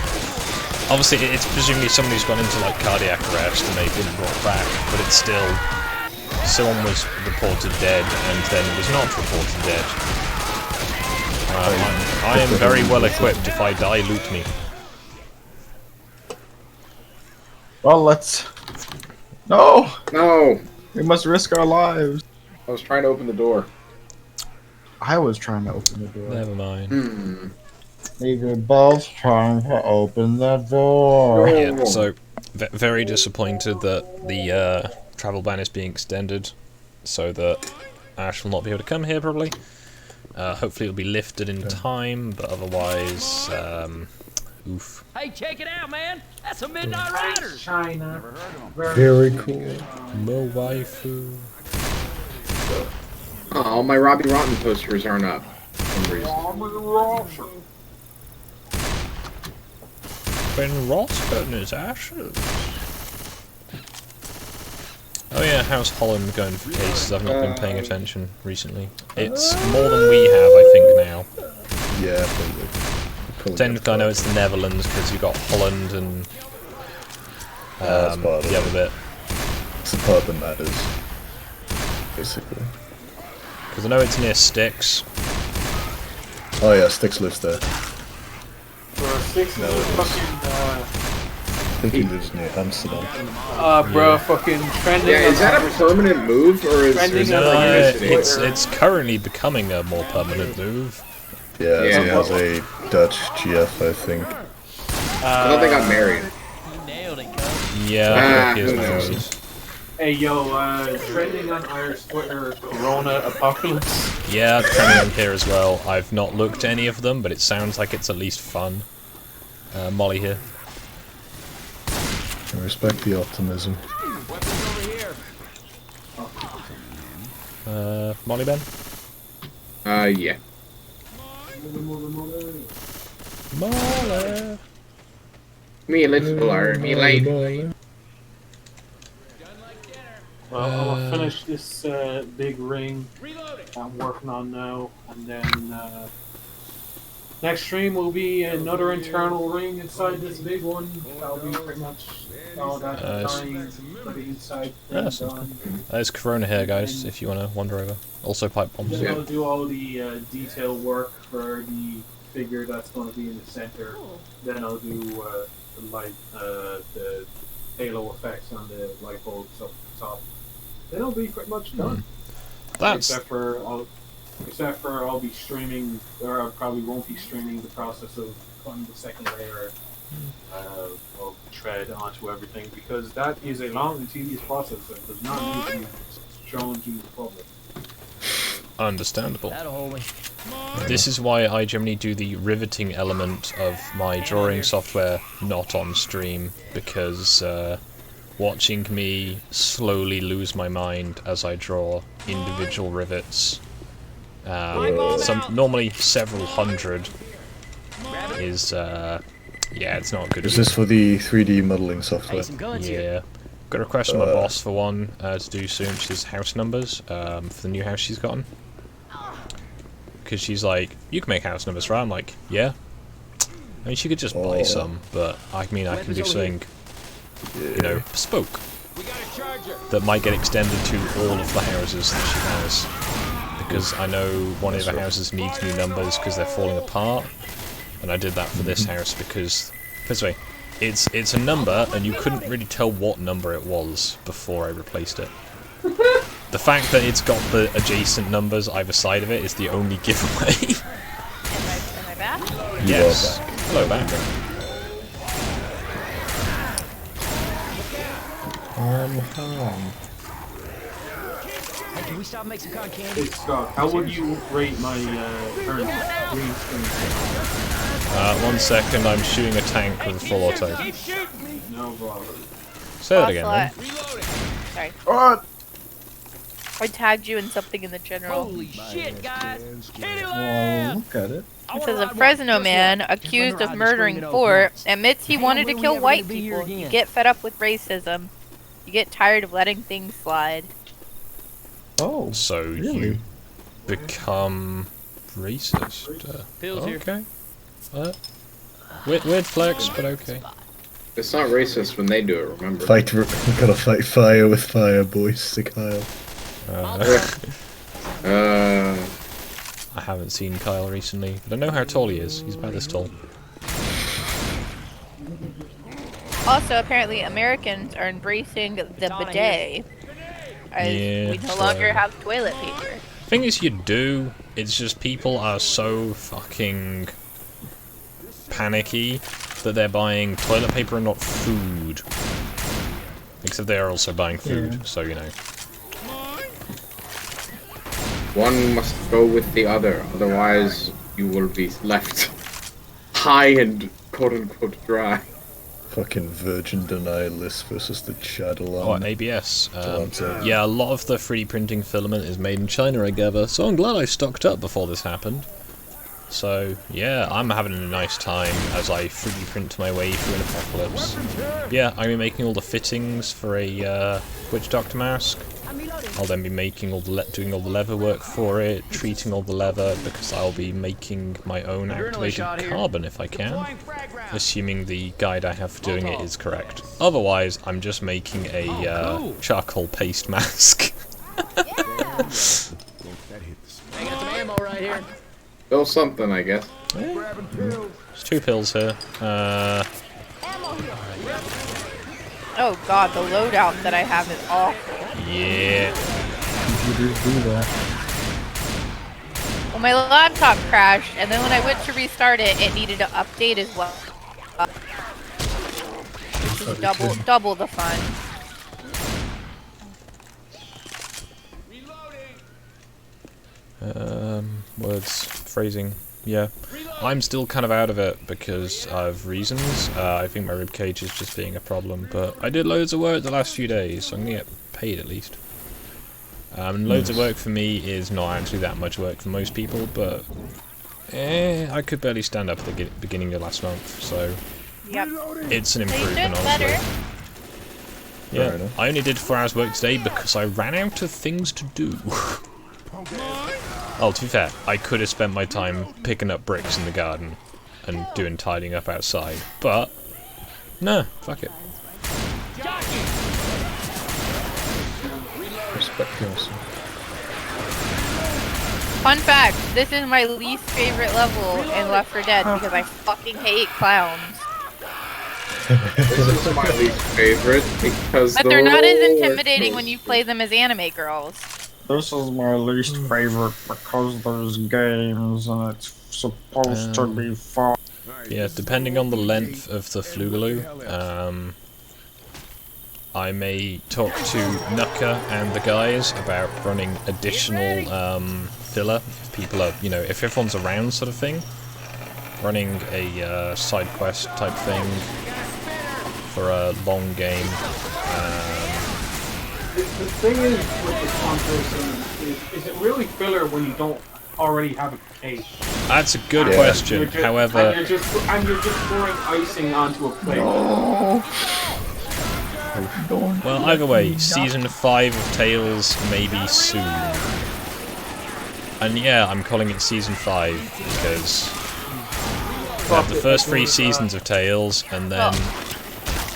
Obviously, it's presumably somebody who's gone into like cardiac arrest and they've been brought back, but it's still someone was reported dead and then was not reported dead. I am very well equipped. If I die, loot me. Well, let's. No! No! We must risk our lives. I was trying to open the door. I was trying to open the door. Never mind. We were both trying to open the door. Yeah, so very disappointed that the travel ban is being extended, so that Ash will not be able to come here probably. Hopefully it'll be lifted in time, but otherwise, oof. Hey, check it out, man! That's a Midnight Rider! China. Never heard of him. Very cool. No waifu. Oh, all my Robbie Rotten posters aren't up for some reason. When Ross got in his ashes. Oh yeah, how's Holland going for cases? I've not been paying attention recently. It's more than we have, I think, now. Yeah, probably. Technically, I know it's the Netherlands because you've got Holland and the other bit. It's the part that matters, basically. Because I know it's near Styx. Oh yeah, Styx lives there. Styx is fucking, I think he lives near Amsterdam. bro, fucking trending. Yeah, is that a permanent move or is it's currently becoming a more permanent move. Yeah, he has a Dutch GF, I think. I thought they got married. Yeah, I think he is married. Hey yo, trending on Irish Twitter, Corona Apocalypse. Yeah, trending on here as well. I've not looked at any of them, but it sounds like it's at least fun. Molly here. I respect the optimism. Molly Ben? Yeah. Molly! Me little me late. Well, I'll finish this big ring I'm working on now, and then next stream will be another internal ring inside this big one. That'll be pretty much all that time for the inside thing done. There's Corona here, guys, if you want to wander over. Also pipe bombs. Then I'll do all the detail work for the figure that's going to be in the center. Then I'll do the light, the halo effects on the light bulbs up the top. Then I'll be pretty much done. Except for I'll be streaming, or I probably won't be streaming the process of putting the second layer of tread onto everything, because that is a long and tedious process that does not need to be shown to the public. Understandable. This is why I generally do the riveting element of my drawing software not on stream, because watching me slowly lose my mind as I draw individual rivets, normally several hundred, is yeah, it's not good. Is this for the 3D modeling software? Yeah. Got a request from my boss for one to do soon, which is house numbers for the new house she's gotten. Because she's like, you can make house numbers, right? I'm like, yeah. I mean, she could just buy some, but I mean, I can do something, you know, bespoke that might get extended to all of the houses that she has. Because I know one of the houses needs new numbers because they're falling apart, and I did that for this house because, this way, it's a number and you couldn't really tell what number it was before I replaced it. The fact that it's got the adjacent numbers either side of it is the only giveaway. Am I back? Yes. Hello back. I'm home. Hey, can we stop and make some cotton candy? Hey Scott, how would you rate my current green screen? 1 second, I'm shooting a tank with a full auto. No bother. Say that again, then. Sorry. What? I tagged you in something in the general. Holy shit, guys! Kitty Well, land! look at it. It says a Fresno man accused of murdering 4 admits he wanted to kill white people. You get fed up with racism. You get tired of letting things slide. Oh, So really? you become racist. Phil's here. Okay. Weird flex, but okay. It's not racist when they do it, remember? Gotta fight fire with fire, boys. To Kyle. I haven't seen Kyle recently, but I know how tall he is. He's about this tall. Also, apparently, Americans are embracing the bidet. As Yeah, we no longer have toilet paper. Thing is, you do. It's just people are so fucking panicky that they're buying toilet paper and not food. Except they are also buying food, so you know. One must go with the other, otherwise you will be left high and quote-unquote dry. Fucking virgin denialist versus the chattel. Oh, and ABS. Yeah, a lot of the 3D printing filament is made in China, I gather, so I'm glad I stocked up before this happened. So, yeah, I'm having a nice time as I 3D print my way through an apocalypse. Yeah, I'm making all the fittings for a Witch Doctor mask. I'll then be making doing all the leather work for it, treating all the leather, because I'll be making my own activated carbon if I can, assuming the guide I have for doing it is correct. Otherwise, I'm just making a charcoal paste mask. I got some ammo right here. Still something, I guess. There's 2 pills here. Oh god, the loadout that I have is awful. Yeah. Computers do that. Well, my laptop crashed, and then when I went to restart it, it needed to update as well. Which is double the fun. Words, phrasing, yeah. I'm still kind of out of it because of reasons. I think my ribcage is just being a problem, but I did loads of work the last few days, so I'm gonna get paid at least. Loads of work for me is not actually that much work for most people, but I could barely stand up at the beginning of last month, so yep. It's an improvement, honestly. Yeah, I only did 4 hours work today because I ran out of things to do. Oh, to be fair, I could have spent my time picking up bricks in the garden and doing tidying up outside, but no, fuck it. Respect yourself. Fun fact, this is my least favorite level in Left 4 Dead because I fucking hate clowns. This is my least favorite because But they're not as intimidating when you play them as anime girls. This is my least favorite because there's games and it's supposed to be fun. Yeah, depending on the length of the Flugaloo, I may talk to Nuka and the guys about running additional filler. If people are, you know, if everyone's around, sort of thing. Running a side quest type thing for a long game. The thing is with the contest is it really filler when you don't already have a cake? That's a good question. However, and you're just pouring icing onto a plate. Well, either way, season 5 of Tales may be soon. And yeah, I'm calling it season 5 because we have the first 3 seasons of Tales, and then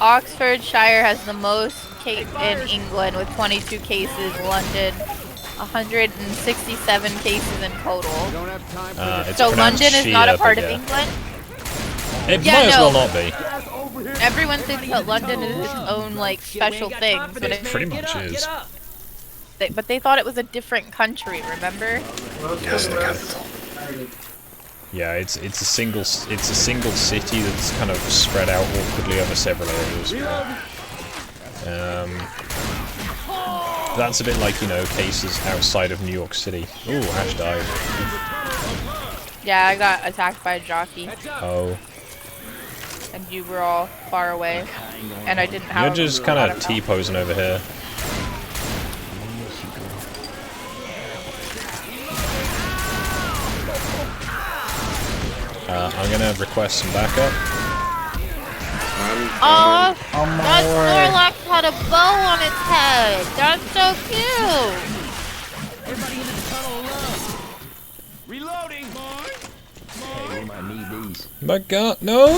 Oxfordshire has the most in England with 22 cases. London, 167 cases in total. So London is not a part of England? It might as well not be. Everyone thinks that London is its own, like, special thing. But It pretty much is. But they thought it was a different country, remember? Yes, the capital. Yeah, it's a single city that's kind of spread out awkwardly over several areas. That's a bit like, you know, cases outside of New York City. Ooh, Ash died. Yeah, I got attacked by a jockey. Oh. And you were all far away. And I didn't have... You're just kind of T-posing over here. I'm gonna request some backup. Oh, that Snorlax had a bow on its head. That's so cute. Everybody into the tunnel alone. Reloading. Hey, we might need these. My God, no! I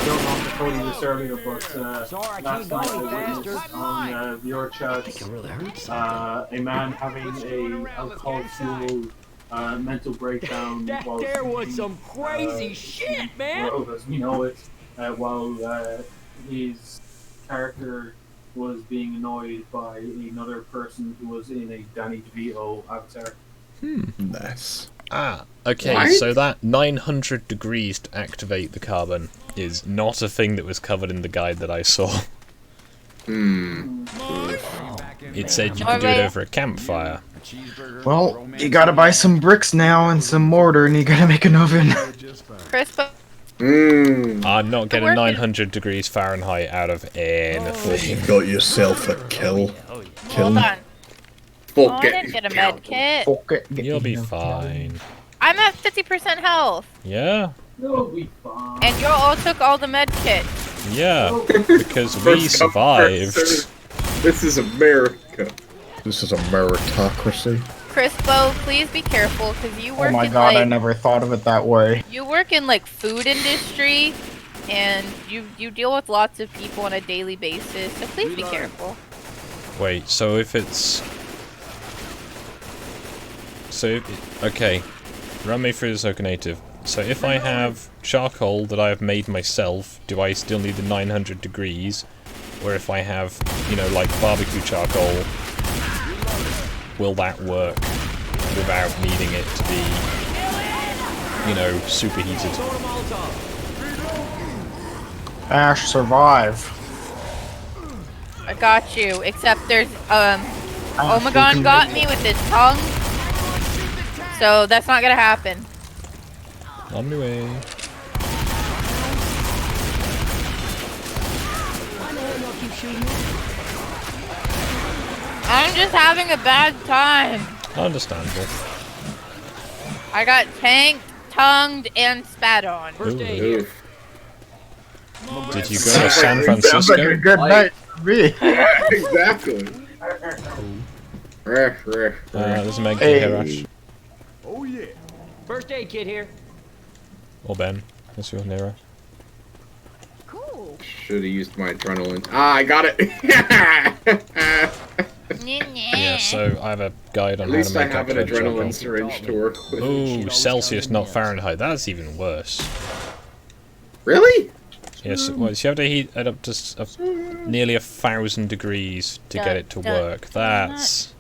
don't know if I told you this earlier, but last night I witnessed on your chats a man having a alcohol-fueled mental breakdown. There was some crazy shit, man! Well, as we know it, while his character was being annoyed by another person who was in a Danny DeVito avatar. Nice. Ah, okay, What? so that 900 degrees to activate the carbon is not a thing that was covered in the guide that I saw. It said you could do it over a campfire. Well, you gotta buy some bricks now and some mortar, and you gotta make an oven. Crispo. I'm not getting 900 degrees Fahrenheit out of anything. You got yourself a kill. Hold on. Oh, I didn't get a med kit. You'll be fine. I'm at 50% health. Yeah? You'll be fine. And you all took all the med kit. Yeah, because we First come, survived. first served. This is America. This is a meritocracy. Crispo, please be careful, because you work Oh my in god, like... I never thought of it that way. You work in like food industry, and you deal with lots of people on a daily basis, so please be careful. Wait, so if it's... So, okay, run me through the Native. So if I have charcoal that I have made myself, do I still need the 900 degrees? Or if I have, you know, like barbecue charcoal, will that work without needing it to be, you know, superheated? Ash, survive. I got you, except there's, Omegon got me with his tongue, so that's not gonna happen. On my way. I'm just having a bad time. Understandable. I got tanked, tongued, and spat on. Ooh. Did you go to Sounds San like Francisco? Sounds like a good night for me. Exactly. There's a Meg here, Ash. Oh yeah. First aid kit here. Or Ben. That's your Nero. Cool. Should have used my adrenaline. Ah, I got it. Yeah, so I have a guide on At how least to I make have an adrenaline syringe to work with. Ooh, Celsius, not Fahrenheit. That's even worse. Really? Yes, well, you have to heat it up to nearly 1,000 degrees to get it to work. That seems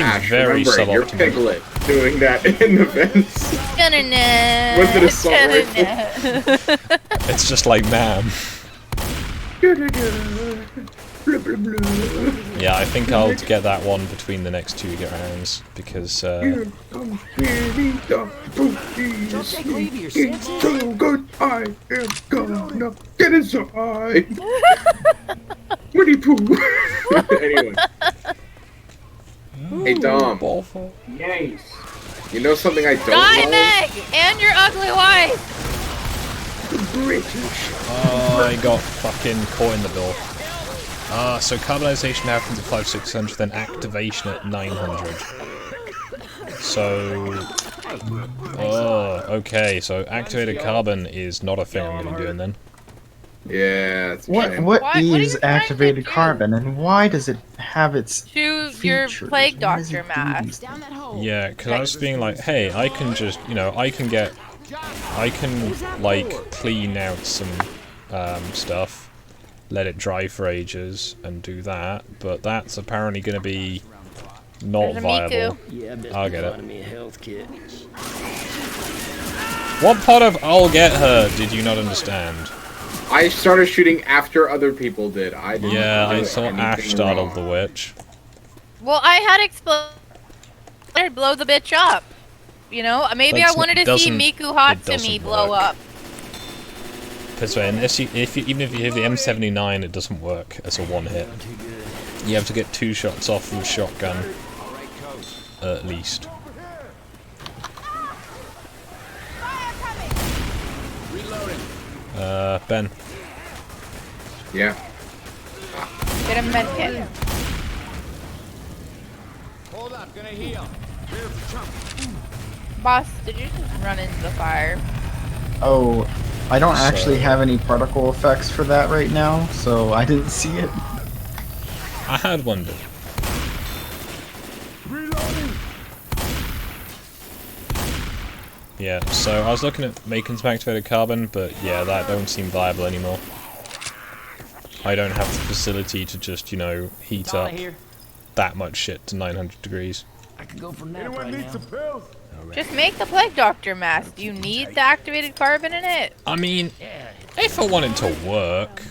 Ash, very remember, you're suboptimal. Piglet doing that in the vents. Was it assault rifle? It's just like ma'am. Yeah, I think I'll get that one between the next 2 rounds because Don't take leave of your senses. so good, I am gonna get inside. Winnie Pooh. Anyway. Hey Dom, Yes. you know something I don't Die, know? Meg! And your ugly wife! oh, I got fucking caught in the door. So carbonization happens at 5,600, then activation at 900. So, okay. So activated carbon is not a thing I'm gonna be doing then. Yeah, it's What is activated carbon, and why does it have its Choose your features? plague Why does doctor it do mask. these things? Yeah, because I was being like, hey, I can just, you know, I can like clean out some stuff, let it dry for ages, and do that. But that's apparently going to be not There's a viable. Miku. I'll get it. What part of "I'll get her" did you not understand? I started shooting after other people did. I didn't Yeah, do I saw anything Ash startled wrong. the witch. Well, I had exploded. Blow the bitch up. You know, maybe I wanted to see Miku Hatsumi blow up. This way, unless even if you have the M79, it doesn't work as a one hit. You have to get 2 shots off from the shotgun, at least. Ben. Yeah. Get a med kit. Hold up, gonna heal. Boss, did you just run into the fire? Oh, I don't actually have any particle effects for that right now, so I didn't see it. I had wondered. Yeah, so I was looking at making some activated carbon, but yeah, that don't seem viable anymore. I don't have the facility to just, you know, heat up that much shit to 900 degrees. I can go for a nap right now. Just make the Plague Doctor mask. Do you need the activated carbon in it? I mean, if I wanted to work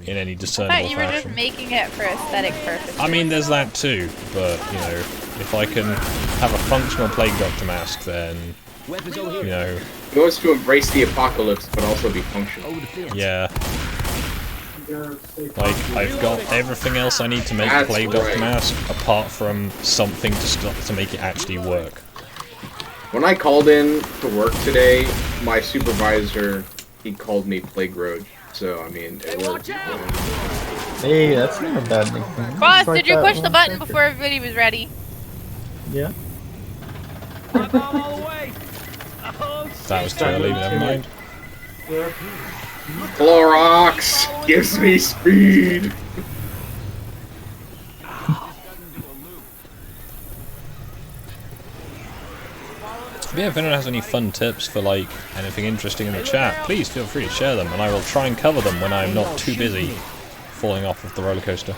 in any I discernible thought you were just fashion. making it for aesthetic purposes. I mean, there's that too, but, you know, if I can have a functional Plague Doctor mask, then, you know... It was to embrace the apocalypse, but also be functional. Yeah. Like, I've got everything else I need to make a Plague Doctor mask, apart from something to make it actually work. When I called in to work today, my supervisor, he called me Plague Roach. So, I mean, it worked. Hey, that's not a bad nickname. Boss, Like did you that push the one button second. before everybody was ready? Yeah. That was too early, never mind. Clorox gives me speed. Yeah, if anyone has any fun tips for, like, anything interesting in the chat, please feel free to share them, and I will try and cover them when I'm not too busy falling off of the roller coaster.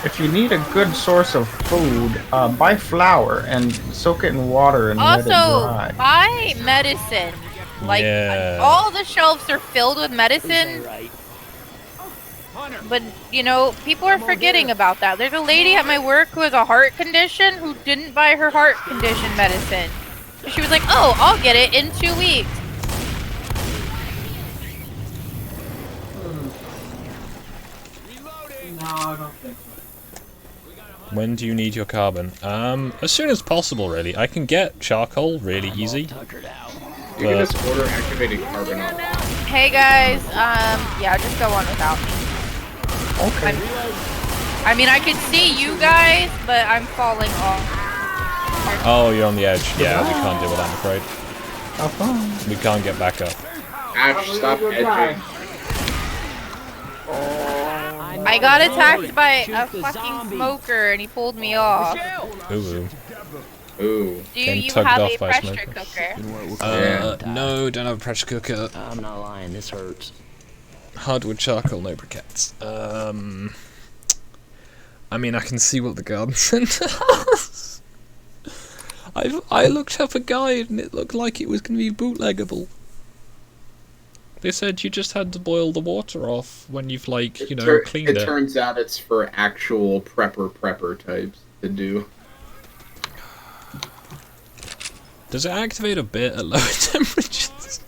If you need a good source of food, buy flour and soak it in water and let it Also, dry. buy medicine. Like, Yeah. all the shelves are filled with medicine. But, you know, people are forgetting about that. There's a lady at my work who has a heart condition who didn't buy her heart condition medicine. She was like, oh, I'll get it in 2 weeks. No, I don't think so. When do you need your carbon? As soon as possible, really. I can get charcoal really easy. You can just order activated carbon on. Hey guys, yeah, just go on without me. Okay. I mean, I could see you guys, but I'm falling off. Oh, you're on the edge. Yeah, we can't deal with that, I'm afraid. Have fun. We can't get back up. Ash, stop edging. I got attacked by a fucking smoker and he pulled me off. Ooh. Ooh. Do Getting you tugged have off a by a pressure smoker. cooker? No, don't have a pressure cooker. I'm not lying, this hurts. Hardwood charcoal, no briquettes. I mean, I can see what the garden centre has. I looked up a guide and it looked like it was going to be bootleggable. They said you just had to boil the water off when you've, like, you know, cleaned it. It turns out it's for actual prepper types to do. Does it activate a bit at lower temperatures?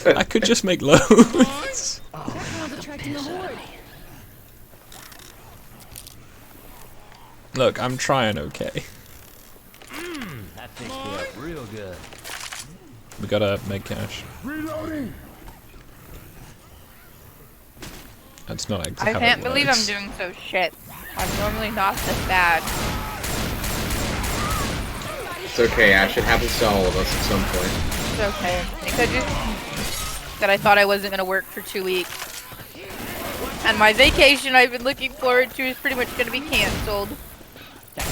I could just make loads. Look, I'm trying, okay. That fixed me up real good. We gotta make cash. Reloading. That's not I can't believe I'm doing so shit. I'm normally not this bad. It's okay, Ash. It happens to all of us at some point. It's okay. I could just that I thought I wasn't gonna work for 2 weeks. And my vacation I've been looking forward to is pretty much gonna be cancelled. But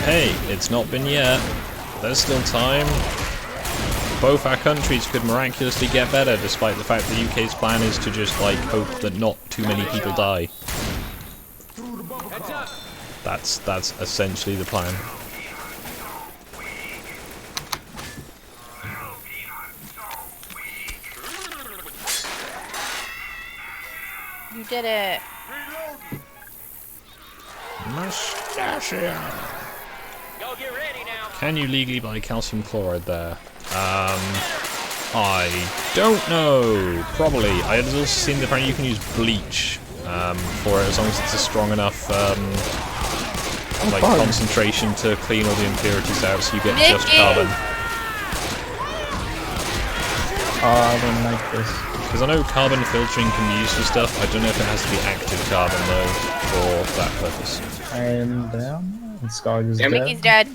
hey, it's not been yet. There's still time. Both our countries could miraculously get better, despite the fact the UK's plan is to just, like, hope that not too many people die. That's essentially the plan. You did it. Mustachio. Can you legally buy calcium chloride there? I don't know. Probably. I had also seen that apparently you can use bleach for it as long as it's a strong enough concentration to clean all the impurities out, so you get just carbon. I don't like this. Because I know carbon filtering can be used for stuff. I don't know if it has to be active carbon though for that purpose. I am down. And Skog is dead. He's dead.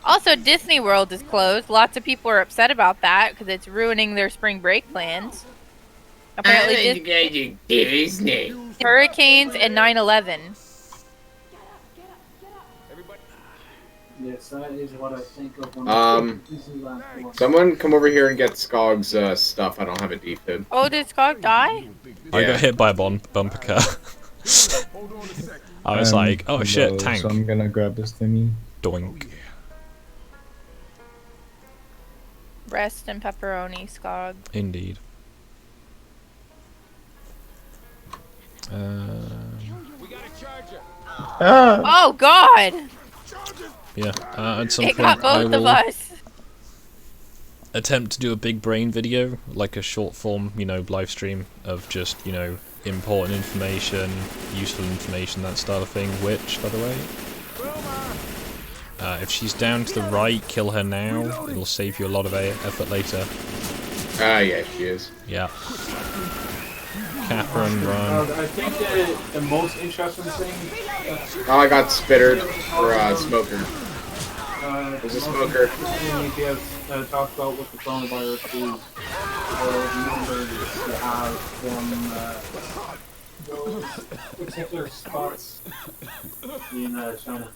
Also, Disney World is closed. Lots of people are upset about that because it's ruining their spring break plans. Apparently, Disney. Hurricanes and 9/11. Yes, that is what I think of when someone come over here and get Skog's stuff. I don't have a defib. Oh, did Skog die? I got hit by a bumper car. I was like, oh shit, tank. So I'm gonna grab this thingy. Doink. Rest and pepperoni, Skog. Indeed. Oh god! Yeah, at some It point got both of us. Attempt to do a big brain video, like a short form, live stream of just, important information, useful information, that style of thing, which, by the way, if she's down to the right, kill her now, it'll save you a lot of effort later. Yeah, she is. Yeah. Kappa and run. I think the most interesting thing... Oh, I got spittered for smoker. There's a smoker. If you have talked about what the coronavirus is, or numbers you have from those particular spots in China.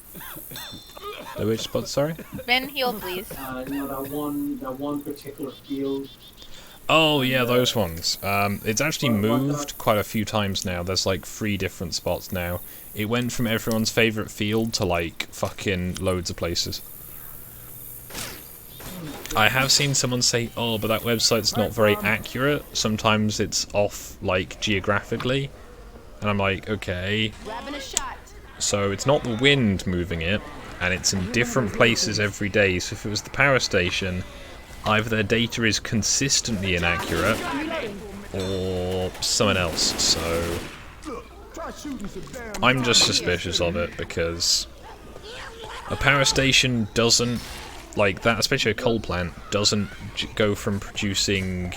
The which spot, sorry? Ben, heal, please. That one particular field. Oh yeah, those ones. It's actually moved quite a few times now. There's like 3 different spots now. It went from everyone's favourite field to like fucking loads of places. I have seen someone say, oh, but that website's not very accurate. Sometimes it's off, like, geographically. And I'm like, okay. So it's not the wind moving it, and it's in different places every day. So if it was the power station, either their data is consistently inaccurate, or someone else. So I'm just suspicious of it, because a power station doesn't, like that, especially a coal plant, doesn't go from producing,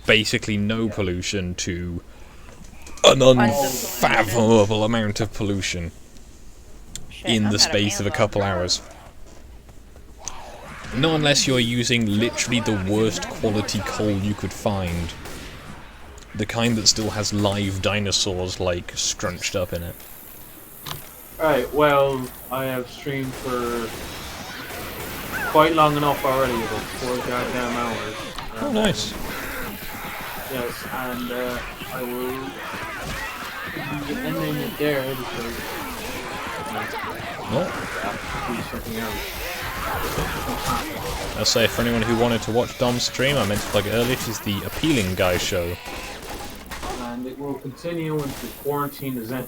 basically no pollution to an unfathomable amount of pollution in the space of a couple hours. Not unless you're using literally the worst quality coal you could find. The kind that still has live dinosaurs, like, scrunched up in it. Alright, well, I have streamed for quite long enough already, about 4 goddamn hours. Oh, nice. Yes, and I will be ending it there because Oh. do something else. I'll say, for anyone who wanted to watch Dom's stream, I meant to plug it earlier, it is the Appealing Guy Show. And it will continue until quarantine is in.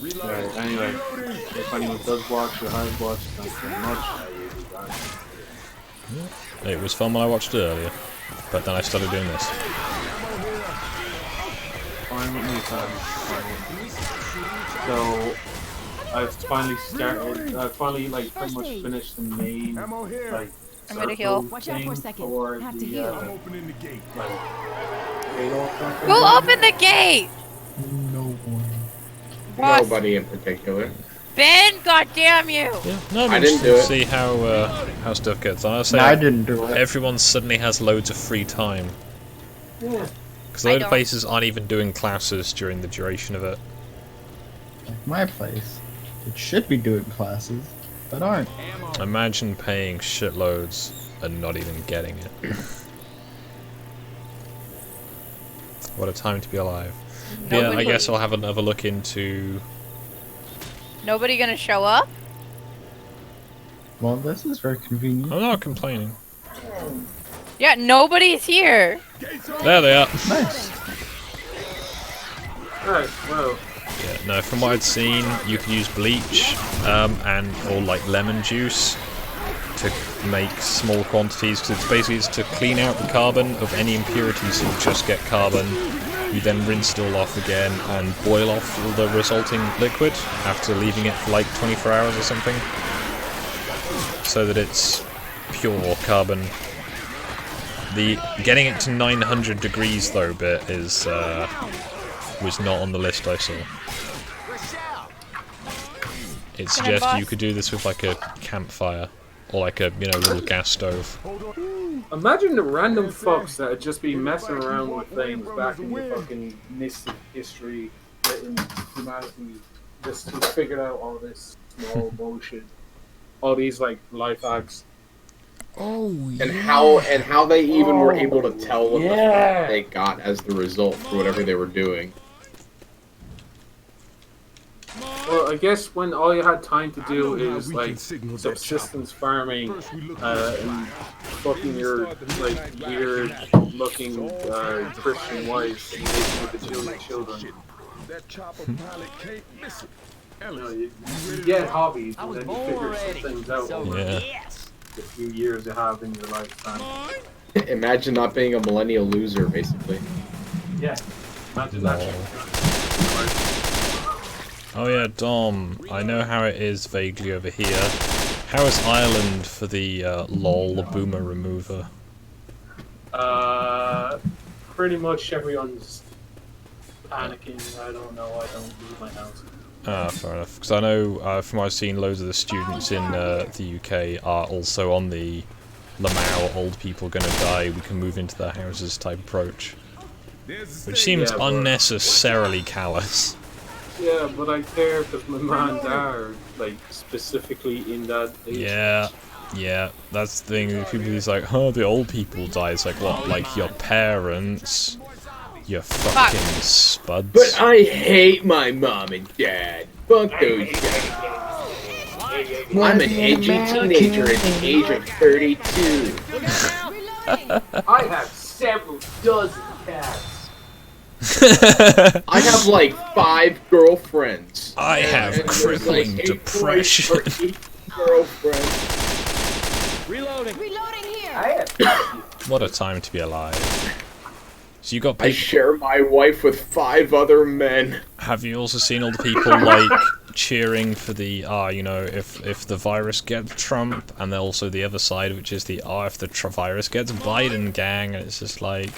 Anyway, if anyone does watch or has watched, thanks very much. It was fun when I watched it earlier, but then I started doing this. Fine with me, Sam. Fine with me. So, I've finally started, pretty much finished the main, like, I'm gonna heal. Watch out for a second. For Have to the, heal. I'm opening the gate. Who opened the gate? No one. Boss. Nobody in particular. Ben, goddamn you! Yeah, no, I didn't do it. See how stuff gets on. I'll say, No, I didn't do it. everyone suddenly has loads of free time. Yeah. Because a load of places aren't even doing classes during the duration of it. Like my place. It should be doing classes, but aren't. Imagine paying shitloads and not even getting it. What a time to be alive. Yeah, I guess I'll have another look into... Nobody gonna show up? Well, this is very convenient. I'm not complaining. Yeah, nobody's here. There they are. Nice. Right, well. Yeah, no, from what I'd seen, you can use bleach or like lemon juice to make small quantities, because it's to clean out the carbon of any impurities, so you just get carbon. You then rinse it all off again and boil off all the resulting liquid after leaving it for like 24 hours or something, so that it's pure carbon. The getting it to 900 degrees though bit is was not on the list I saw. It suggested you could do this with like a campfire or like a little gas stove. Imagine the random fucks that would just be messing around with things back in the fucking mystic history in humanity, just to figure out all this small bullshit, all these like life hacks. Oh, and how they even were able to tell what the fuck they got as the result for whatever they were doing. Well, I guess when all you had time to do is like subsistence farming and fucking your like weird looking Christian wives and making with the children. You get hobbies and then you figure some things out over the few years you have in your lifetime. Imagine not being a millennial loser, basically. Yeah, imagine that. Oh yeah, Dom, I know how it is vaguely over here. How is Ireland for the LOL, the boomer remover? Pretty much everyone's panicking. I don't know, I don't leave my house. Ah, fair enough. Because I know from what I've seen, loads of the students in the UK are also on the Lamau old people gonna die, we can move into their houses type approach. Which seems unnecessarily callous. Yeah, but I care because my mom and dad are like specifically in that age. Yeah, that's the thing. People is like, the old people die. It's like, what? Like your parents? You fucking spuds. But I hate my mom and dad. Fuck those guys. I'm an edgy teenager at the age of 32. I have several dozen cats. I have like 5 girlfriends. I have crippling depression. Girlfriends. Reloading here. What a time to be alive. So you got people... I share my wife with 5 other men. Have you also seen all the people like cheering for the if the virus gets Trump, and then also the other side, which is the if the virus gets Biden gang, and it's just like,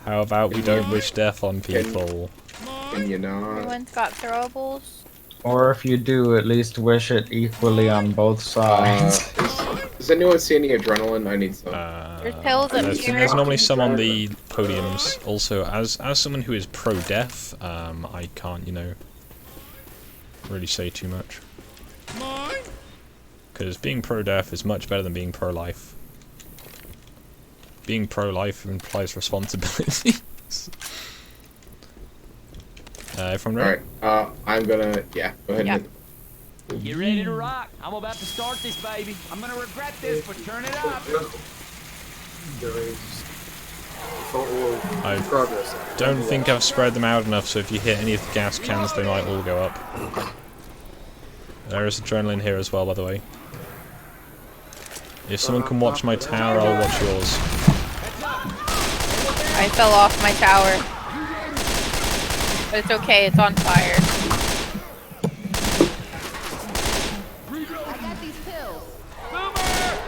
how about we don't wish death on people? Can you not? Everyone's got throwables. Or if you do, at least wish it equally on both sides. Does anyone see any adrenaline? I need some. There's pills up here. There's normally some on the podiums. Also, as someone who is pro-death, I can't, really say too much. Because being pro-death is much better than being pro-life. Being pro-life implies responsibilities. Everyone ready? Alright, I'm gonna, go ahead and... Get ready to rock. I'm about to start this, baby. I'm gonna regret this, but turn it up. I don't think I've spread them out enough, so if you hit any of the gas cans, they might all go up. There is adrenaline here as well, by the way. If someone can watch my tower, I'll watch yours. I fell off my tower. But it's okay, it's on fire. I got these pills.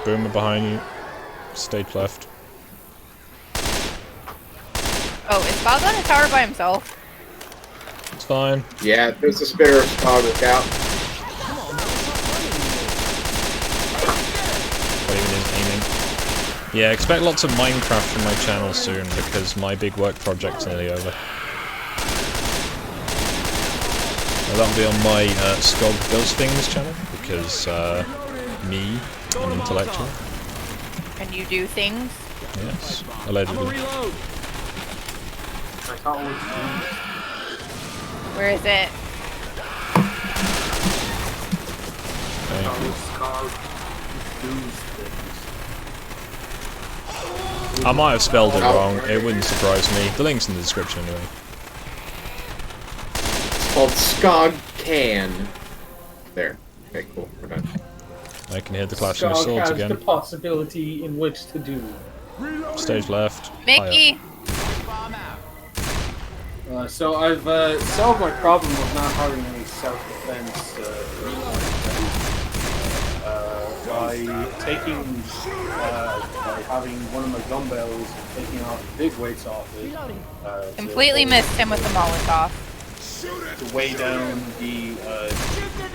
Boomer behind you. Stage left. Oh, is Bob on a tower by himself? It's fine. Yeah, there's a spare spot look out. What even is aiming? Yeah, expect lots of Minecraft from my channel soon, because my big work project's nearly over. That'll be on my Skog Does Things channel, because me, I'm intellectual. And you do things? Yes, allegedly. Where is it? I might have spelled it wrong, it wouldn't surprise me. The link's in the description anyway. called Skog Can. There. Okay, cool. We're done. I can hear the clashing of Skog swords has again. the possibility in which to do. Stage left. Mickey! So I've solved my problem of not having any self-defense by taking, by having one of my dumbbells and taking off the big weights off it. Completely missed him with the Molotov. To weigh down the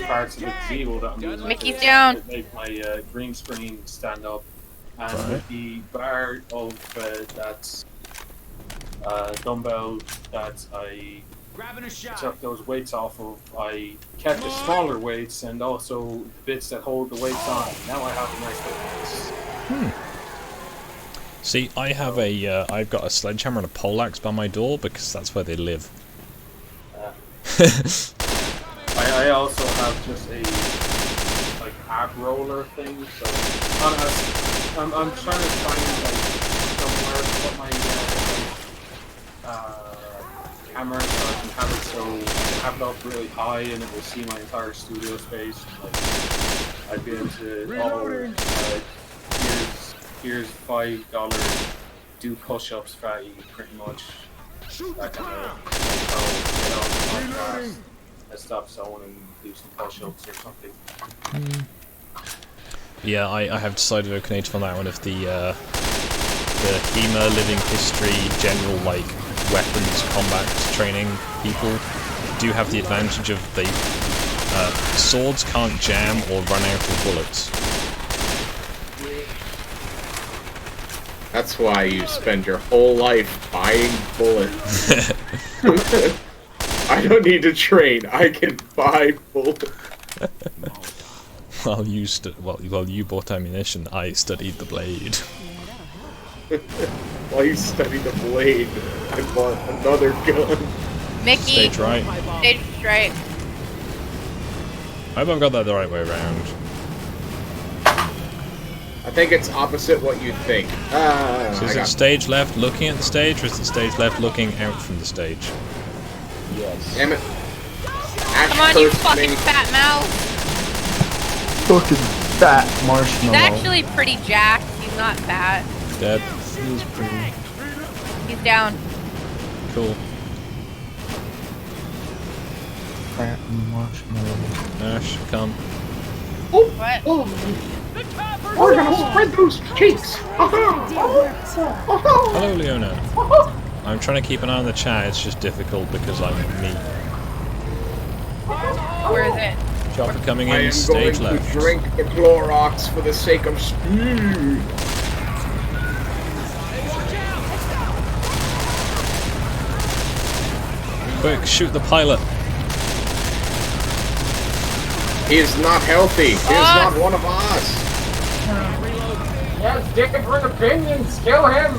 parts of the gazebo that I'm using Mickey's to down. make my green screen stand up. And with the bar of that dumbbell that I took those weights off of, I kept the smaller weights and also bits that hold the weights on. Now I have a nice little mix. See, I have I've got a sledgehammer and a poleaxe by my door because that's where they live. I also have just a like ab roller thing, so I'm trying to find like somewhere to put my camera so I can have it so I can have it up really high and it will see my entire studio space. Like, I'd be able to here's $5 do push-ups fatty pretty much. That kind of and stuff, so I want to do some push-ups or something. Yeah, I have decided okay on that one. If the HEMA living history general like weapons combat training people do have the advantage of they swords can't jam or run out of bullets. That's why you spend your whole life buying bullets. I don't need to train. I can buy bullets. While you bought ammunition, I studied the blade. While you studied the blade, I bought another gun. Mickey! Stage right. Stage right. I hope I've got that the right way around. I think it's opposite what you think. So is it stage left looking at the stage, or is it stage left looking out from the stage? Yes. Damn it. Come on, you fucking fat mouse! Fucking fat marshmallow. He's actually pretty jacked. He's not fat. Dead. He's pretty. He's down. Cool. Fat marshmallow. Ash, come. What? We're gonna spread those cheeks! Hello, Leona. I'm trying to keep an eye on the chat. It's just difficult because I'm me. Where is it? Chopper coming I in, am stage going left. to drink the Clorox for the sake of speed. Quick, shoot the pilot. He is not healthy. He is not one of us. Yes, different opinions, kill him!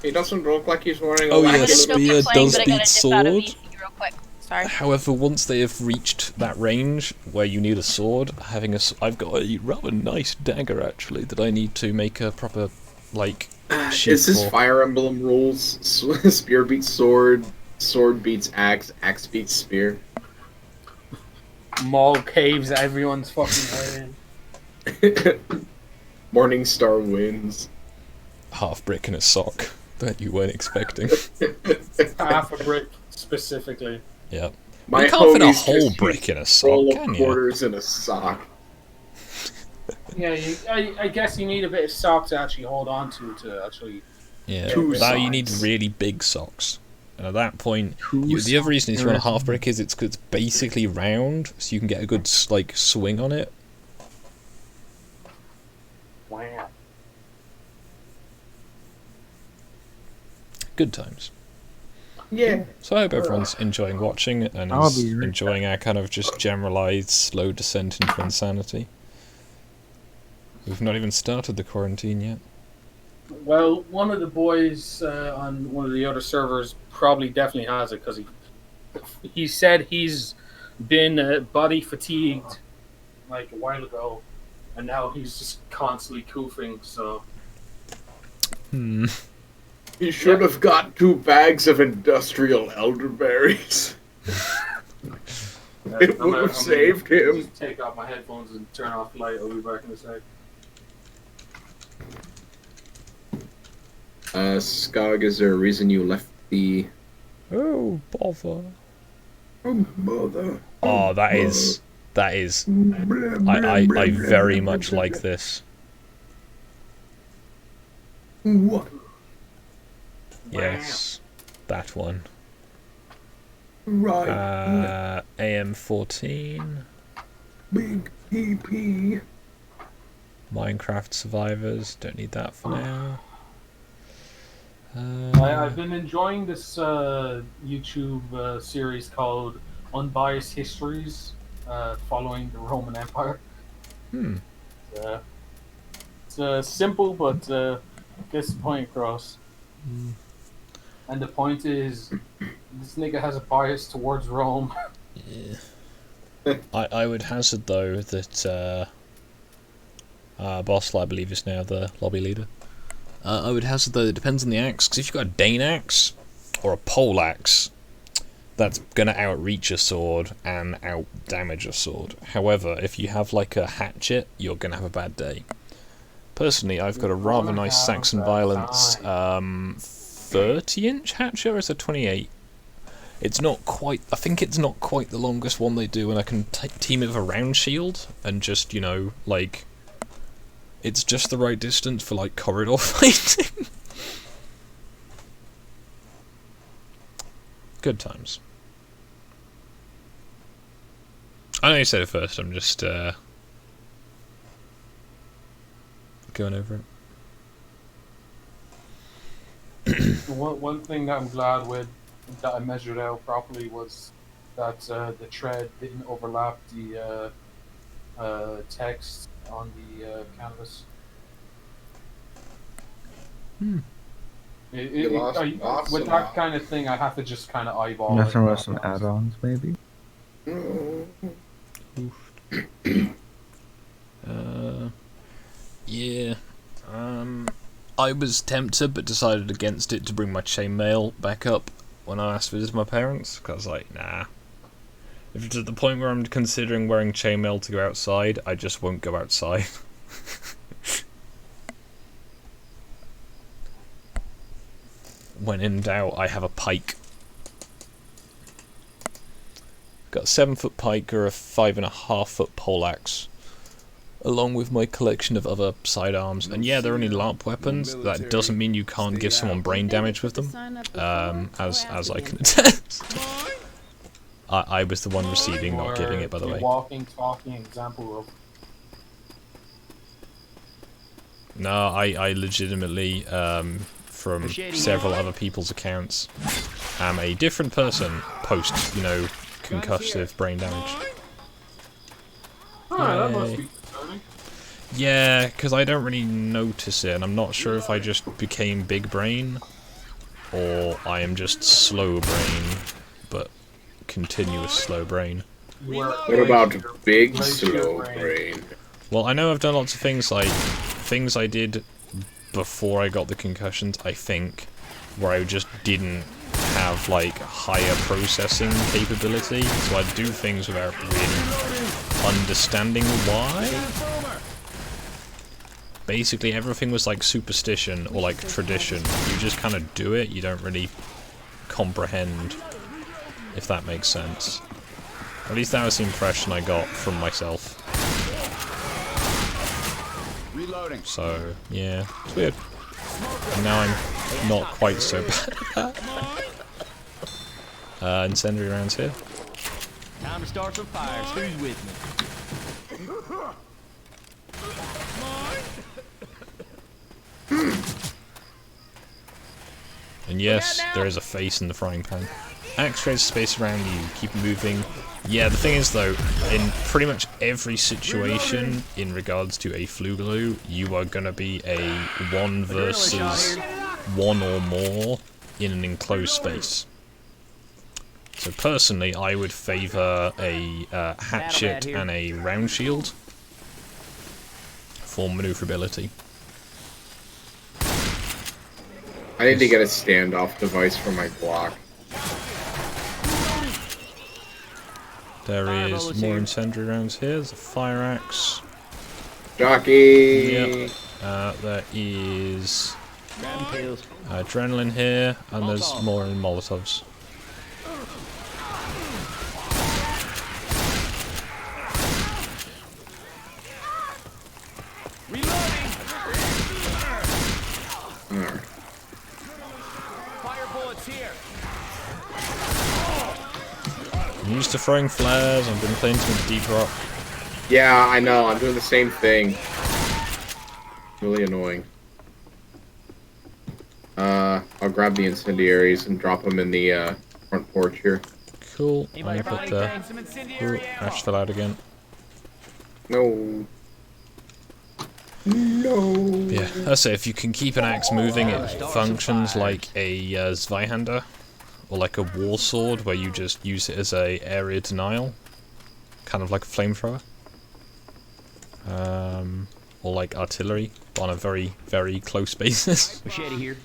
He doesn't look like he's wearing a Oh wacky yes, little- spear does beat sword. Real quick. Sorry. However, once they have reached that range where you need a sword, I've got a rather nice dagger actually that I need to make a proper like. Is this Fire Emblem rules? Spear beats sword, sword beats axe, axe beats spear. Maul caves everyone's fucking head in. Morningstar wins. Half brick in a sock that you weren't expecting. Half a brick, specifically. Yep. My You can't fit a homies whole just brick in a roll sock, of can you? quarters in a sock. Yeah, I guess you need a bit of sock to actually hold on to actually... Yeah, Two that you need socks. really big socks. And at that point, Two the other reason is you want a socks. half brick is it's 'cause it's basically round, so you can get a good like swing on it. Wow. Good times. Yeah. So I hope everyone's enjoying watching and I'll is be right enjoying our kind of just generalised slow descent into insanity. We've not even started the quarantine yet. Well, one of the boys on one of the other servers probably definitely has it because he said he's been body fatigued like a while ago, and now he's just constantly koofing. So He should have got 2 bags of industrial elderberries. It would have saved him. Just take off my headphones and turn off the light. I'll be back in a sec. Skog, is there a reason you left the... Oh, bother. Oh, bother. Oh, that is... I very much like this. What? Yes, that one. Right. AM14. Big PP. Minecraft Survivors. Don't need that for now. I've been enjoying this YouTube series called Unbiased Histories, following the Roman Empire. It's simple, but gets the point across. And the point is, this nigga has a bias towards Rome. Yeah. I would hazard, though, that Boss, I believe, is now the lobby leader. I would hazard, though, it depends on the axe, because if you've got a Dane axe or a pole axe, that's going to outreach a sword and out-damage a sword. However, if you have, like, a hatchet, you're going to have a bad day. Personally, I've got a rather nice Saxon Violence 30-inch hatchet, or is it 28? It's not quite... I think it's not quite the longest one they do, and I can team it with a round shield, and just, you know, like... It's just the right distance for, like, corridor fighting. Good times. I know you said it first, I'm just, going over it. One thing that I'm glad with, that I measured out properly, was that the tread didn't overlap the text on the canvas. With that kind of thing, I have to just kind of eyeball it. Nothing with some add-ons, maybe? Yeah. I was tempted, but decided against it to bring my chainmail back up when I last visited my parents, because I was like, nah. If it's at the point where I'm considering wearing chainmail to go outside, I just won't go outside. When in doubt, I have a pike. Got a 7-foot pike or a 5.5-foot poleaxe, along with my collection of other sidearms. And yeah, they're only LARP weapons. That doesn't mean you can't give someone brain damage with them, as I can attest. I was the one receiving, not giving it, by the way. Walking, talking example of. No, I legitimately, from several other people's accounts, am a different person post, you know, concussive brain damage. That must be concerning. Yeah, because I don't really notice it, and I'm not sure if I just became big brain, or I am just slow brain, but continuous slow brain. What about big slow brain? Well, I know I've done lots of things, like things I did before I got the concussions, I think, where I just didn't have, like, higher processing capability, so I'd do things without really understanding why. Basically, everything was like superstition or like tradition. You just kind of do it, you don't really comprehend, if that makes sense. At least that was the impression I got from myself. Reloading. So, yeah, it's weird. And now I'm not quite so bad. Incendiary rounds here. Time to start some fires. Who's with me? And yes, there is a face in the frying pan. Axe creates space around you, keep moving. Yeah, the thing is though, in pretty much every situation in regards to a flugaloo, you are gonna be a 1 versus 1 or more in an enclosed space. So personally, I would favour a hatchet and a round shield for manoeuvrability. I need to get a standoff device for my Glock. There is more incendiary rounds here. There's a fire axe. Jockey! Yep. There is adrenaline here, and there's more in Molotovs. I'm used to throwing flares. I've been playing some Deep Rock. Yeah, I know. I'm doing the same thing. Really annoying. I'll grab the incendiaries and drop them in the front porch here. Cool. I'm gonna put the. Ooh, Ash fell out again. No. No. Yeah, that's it. If you can keep an axe moving, it functions like a Zweihander, or like a war sword, where you just use it as a area denial, kind of like a flamethrower, or like artillery, but on a very, very close basis. Machete here.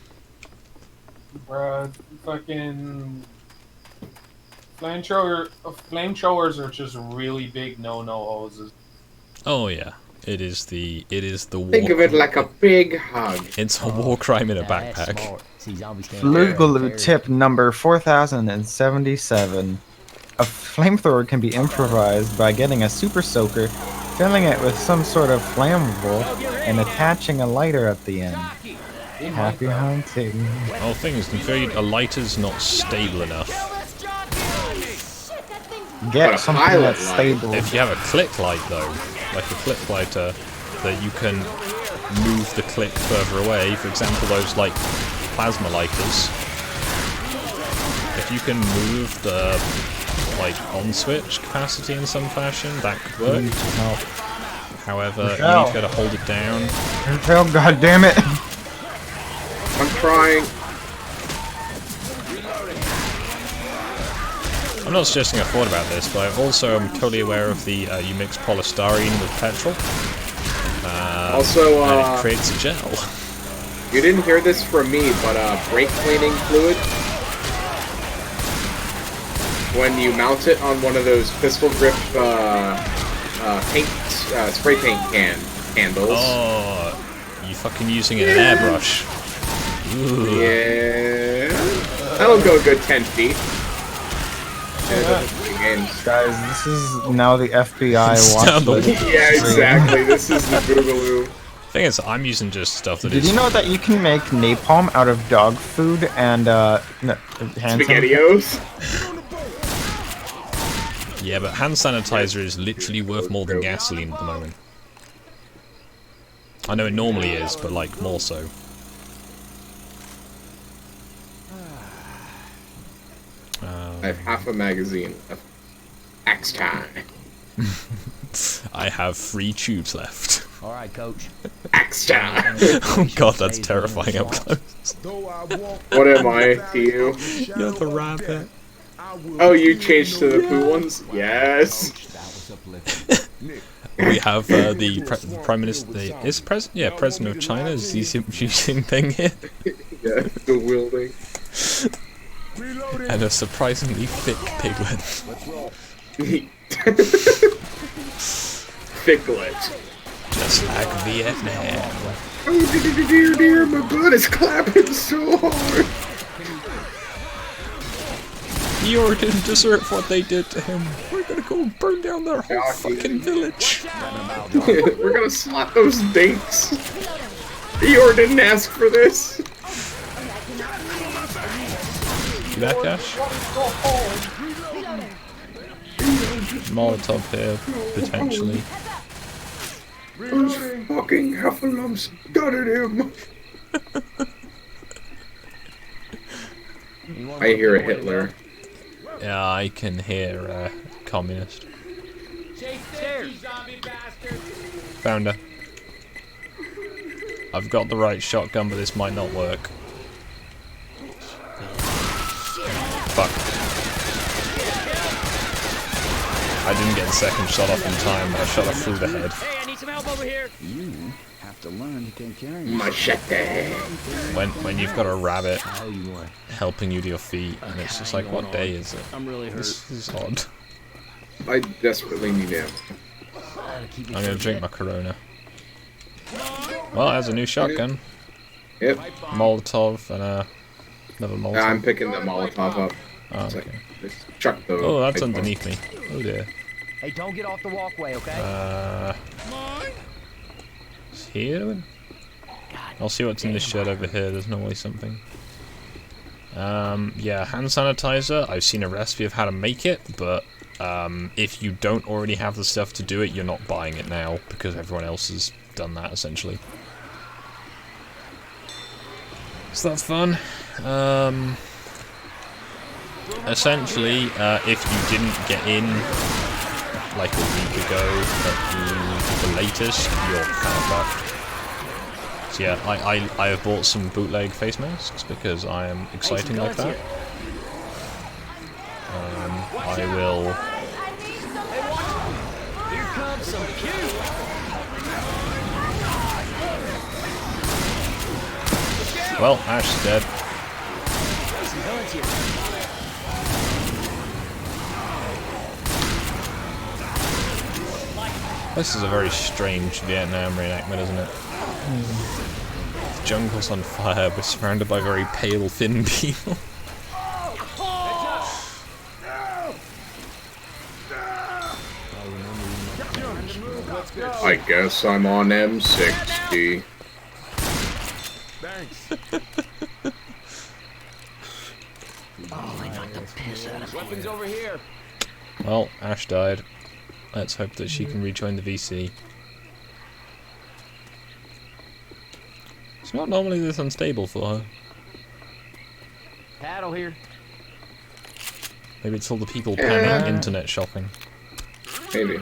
Bruh, fucking flamethrowers are just really big no-no hoses. Oh yeah, it is the war. Think of it like a big hug. It's a war crime in a backpack. Flugaloo tip number 4077. A flamethrower can be improvised by getting a super soaker, filling it with some sort of flammable, and attaching a lighter at the end. Happy hunting. Oh, thing is, a lighter's not stable enough. Get something that's stable. If you have a click light though, like a click lighter, that you can move the click further away, for example those like plasma lighters, if you can move the like on switch capacity in some fashion, that could work. However, you need to be able to hold it down. Oh, god damn it! I'm trying. I'm not suggesting I thought about this, but I also am totally aware of the you mix polystyrene with petrol. Also, and it creates a gel. You didn't hear this from me, but brake cleaning fluid, when you mount it on one of those pistol grip spray paint handles. Oh, you fucking using it in an airbrush. Ooh. Yeah, that'll go a good 10 feet. Guys, this is now the FBI watch list. Yeah, exactly. This is the Boogaloo. Thing is, I'm using just stuff that Did you know that you can make napalm out of dog food and hand SpaghettiOs? Yeah, but hand sanitizer is literally worth more than gasoline at the moment. I know it normally is, but like more so. I have half a magazine of Axe time. I have 3 tubes left. Alright, coach. Axe time! Oh god, that's terrifying up close. What am I to you? You're the rabbit. Oh, you changed to the poo ones? Yes! We have the Prime Minister, President of China, is Xi Jinping here. Yeah, the wielding. And a surprisingly thick piglet. Thicklet. Just like Vietnam. Oh dear, my blood is clapping so hard. Eeyore didn't deserve what they did to him. We're gonna go and burn down their whole fucking village. We're gonna slap those dinks. Eeyore didn't ask for this. See that, Cash? Molotov here, potentially. Those fucking heffalumps gutted him. I hear a Hitler. Yeah, I can hear a communist. Found her. I've got the right shotgun, but this might not work. Fuck. I didn't get the second shot off in time, but I shot her through the head. Hey, I need some help over here. You have to learn to take care of Machete. When you've got a rabbit helping you to your feet, and it's just like, what day is it? I'm really hurt. This is odd. I desperately need him. I'm gonna drink my Corona. Well, that's a new shotgun. Yep. Molotov and another Molotov. I'm picking the Molotov up. Oh, okay. Chuck the. Oh, that's underneath me. Oh dear. Hey, don't get off the walkway, okay? Is here? I'll see what's in this shed over here. There's normally something. Yeah, hand sanitizer. I've seen a recipe of how to make it, but if you don't already have the stuff to do it, you're not buying it now because everyone else has done that essentially. So that's fun. Essentially, if you didn't get in like a week ago at the latest, you're kind of fucked. So yeah, I have bought some bootleg face masks because I am exciting like that. I will. Here comes some cute. Well, Ash is dead. This is a very strange Vietnam reenactment, isn't it? The jungle's on fire, we're surrounded by very pale, thin people. I guess I'm on M60. Thanks. Weapons over here. Well, Ash died. Let's hope that she can rejoin the VC. It's not normally this unstable for her. Paddle here. Maybe it's all the people panic internet shopping. Maybe.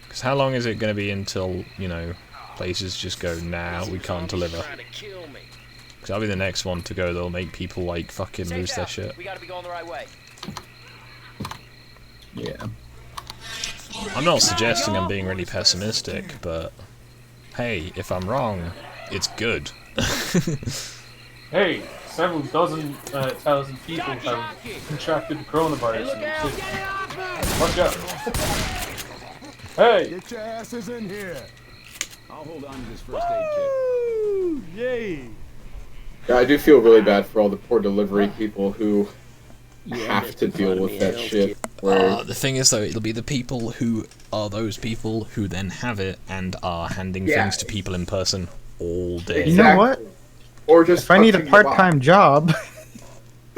Because how long is it going to be until, you know, places just go, nah, we can't deliver? Because that'll be the next one to go that'll make people, like, fucking lose their shit. We gotta be going the right way. Yeah. I'm not suggesting I'm being really pessimistic, but hey, if I'm wrong, it's good. Hey, several dozen thousand people have contracted the coronavirus. Watch out. Hey! Get your asses in here. I'll hold on to this first aid kit. Woo! Yay! Yeah, I do feel really bad for all the poor delivery people who have to deal with that shit. Where The thing is, though, it'll be the people who are those people who then have it and are handing things to people in person all day. You know what? Or just if I need a touching the box. part-time job,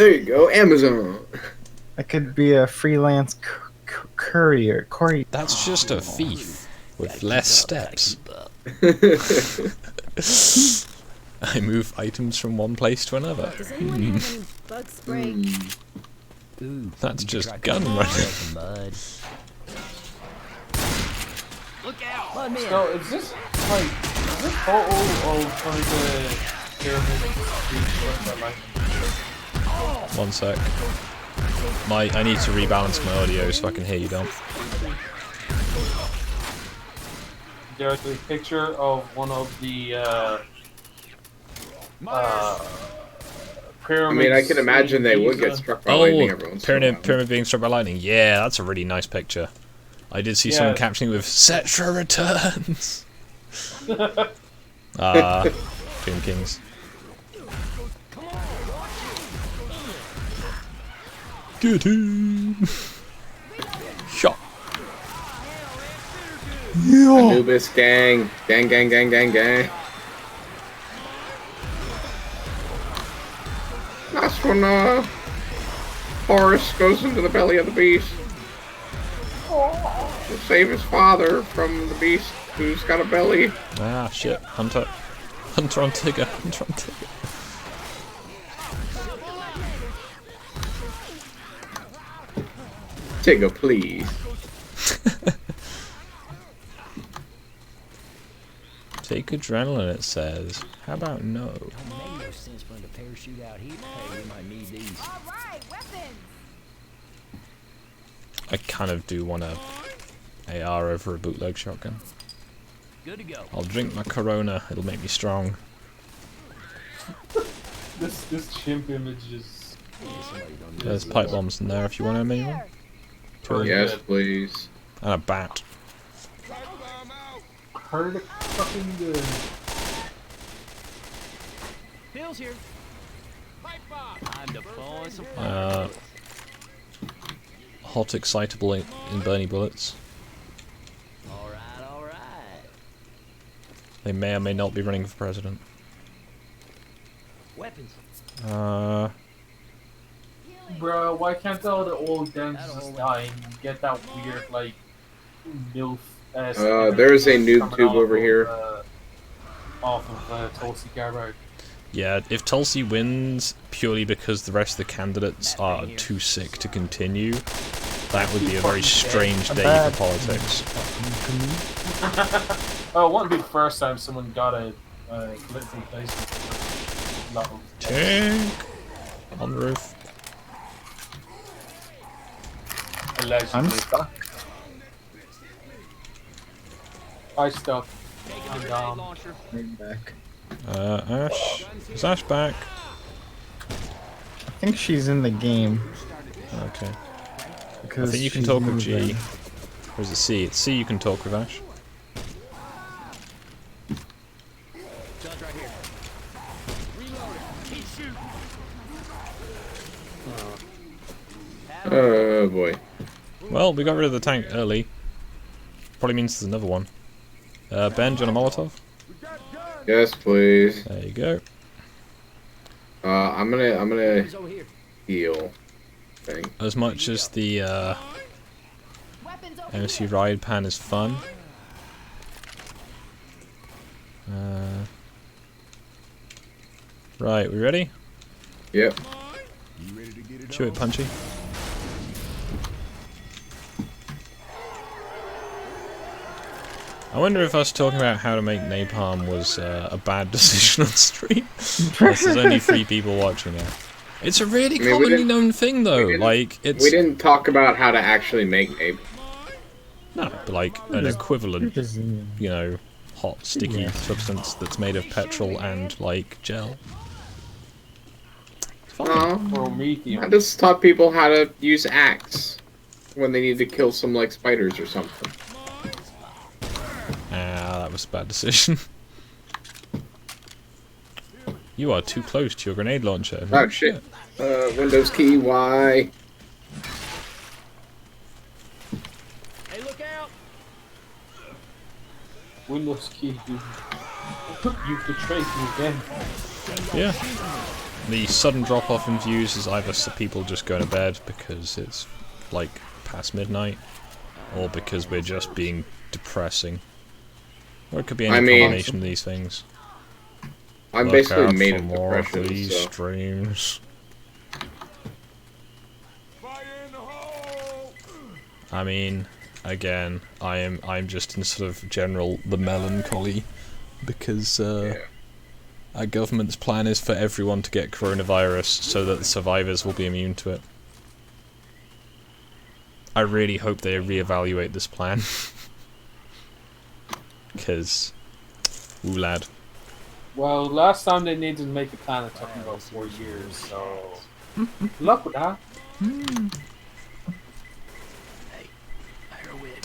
There you go, Amazon. I could be a freelance courier. That's just a thief with less steps. I move items from one place to another. Does anyone have any bug spray? Ooh, That's just gun running. mud. Look out! Mud man. So is this like photo of one of the pyramids? One sec. I need to rebalance my audio so I can hear you, Dom. There's a picture of one of the pyramids. I mean, I can imagine they would get struck by lightning every once in a while. Pyramid being struck by lightning. Yeah, that's a really nice picture. I did see someone captioning with Cetra returns. Dream Kings. Get him! Shot. Anubis gang. Gang, gang, gang, gang, gang. That's when Horus goes into the belly of the beast to save his father from the beast who's got a belly. Ah, shit. Hunter on Tigger. Hunter on Tigger. Tigger, please. Take adrenaline, it says. How about no? Make no sense for him to parachute out here. Hey, we might need these. All right, weapons. I kind of do want a AR over a bootleg shotgun. Good to go. I'll drink my Corona. It'll make me strong. This chimp image is. There's pipe bombs in there if you want them, anyone. Yes, please. And a bat. Pretty fucking good. Bill's here. Time to pull some Hot excitable in Bernie bullets. Alright. They may or may not be running for president. Weapons. Bro, why can't all the old dentists just die and get that weird, like, MILF? There's a noob tube over here. Off of Tulsi Gabbard. Yeah, if Tulsi wins purely because the rest of the candidates are too sick to continue, that would be a very strange day for politics. Oh, it wouldn't be the first time someone got a political replacement for a lot of Tank! On the roof. allegedly. I'm stuck. I stuck. I'm down. Right back. Ash. Is Ash back? I think she's in the game. Okay. I Because think you can she's talk with moving. G. Or is it C? It's C you can talk with Ash. Oh boy. Well, we got rid of the tank early. Probably means there's another one. Ben, do you want a Molotov? Yes, please. There you go. I'm gonna heal. Thing. As much as the MC Ride Pan is fun. Right, we ready? Yep. Chew it, Punchy. I wonder if us talking about how to make napalm was a bad decision on stream. Yes, there's only 3 people watching it. It's a really commonly known thing, though. Like, it's. We didn't talk about how to actually make napalm. No, but like an equivalent, you know, hot, sticky substance that's made of petrol and like gel. I just taught people how to use axe when they need to kill some like spiders or something. Ah, that was a bad decision. You are too close to your grenade launcher. Oh shit. Windows key Y. Hey, look out! Windows key, you betrayed me again. Yeah. The sudden drop off in views is either people just going to bed because it's like past midnight, or because we're just being depressing. Or it could be any combination of these things. I'm Look basically out made for of more of depression. these So. streams. I mean, again, I'm just in sort of general the melancholy because our government's plan is for everyone to get coronavirus so that the survivors will be immune to it. I really hope they reevaluate this plan. Because, ooh lad. Well, last time they needed to make a plan, it took them about 4 years, so. Luck with that.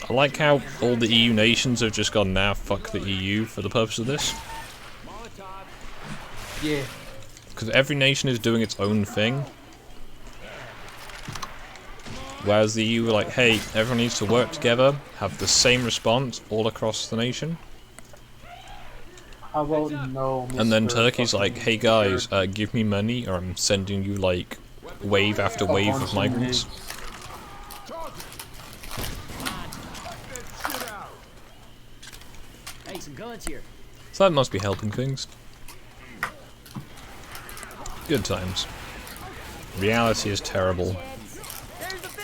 I like how all the EU nations have just gone, nah, fuck the EU for the purpose of this. Yeah. Because every nation is doing its own thing. Whereas the EU were like, hey, everyone needs to work together, have the same response all across the nation. How about no, And then Mr. Turkey's like, fucking hey guys, give me money or I'm sending you like wave after wave of migrants. Hey, some guns here. So that must be helping things. Good times. Reality is terrible.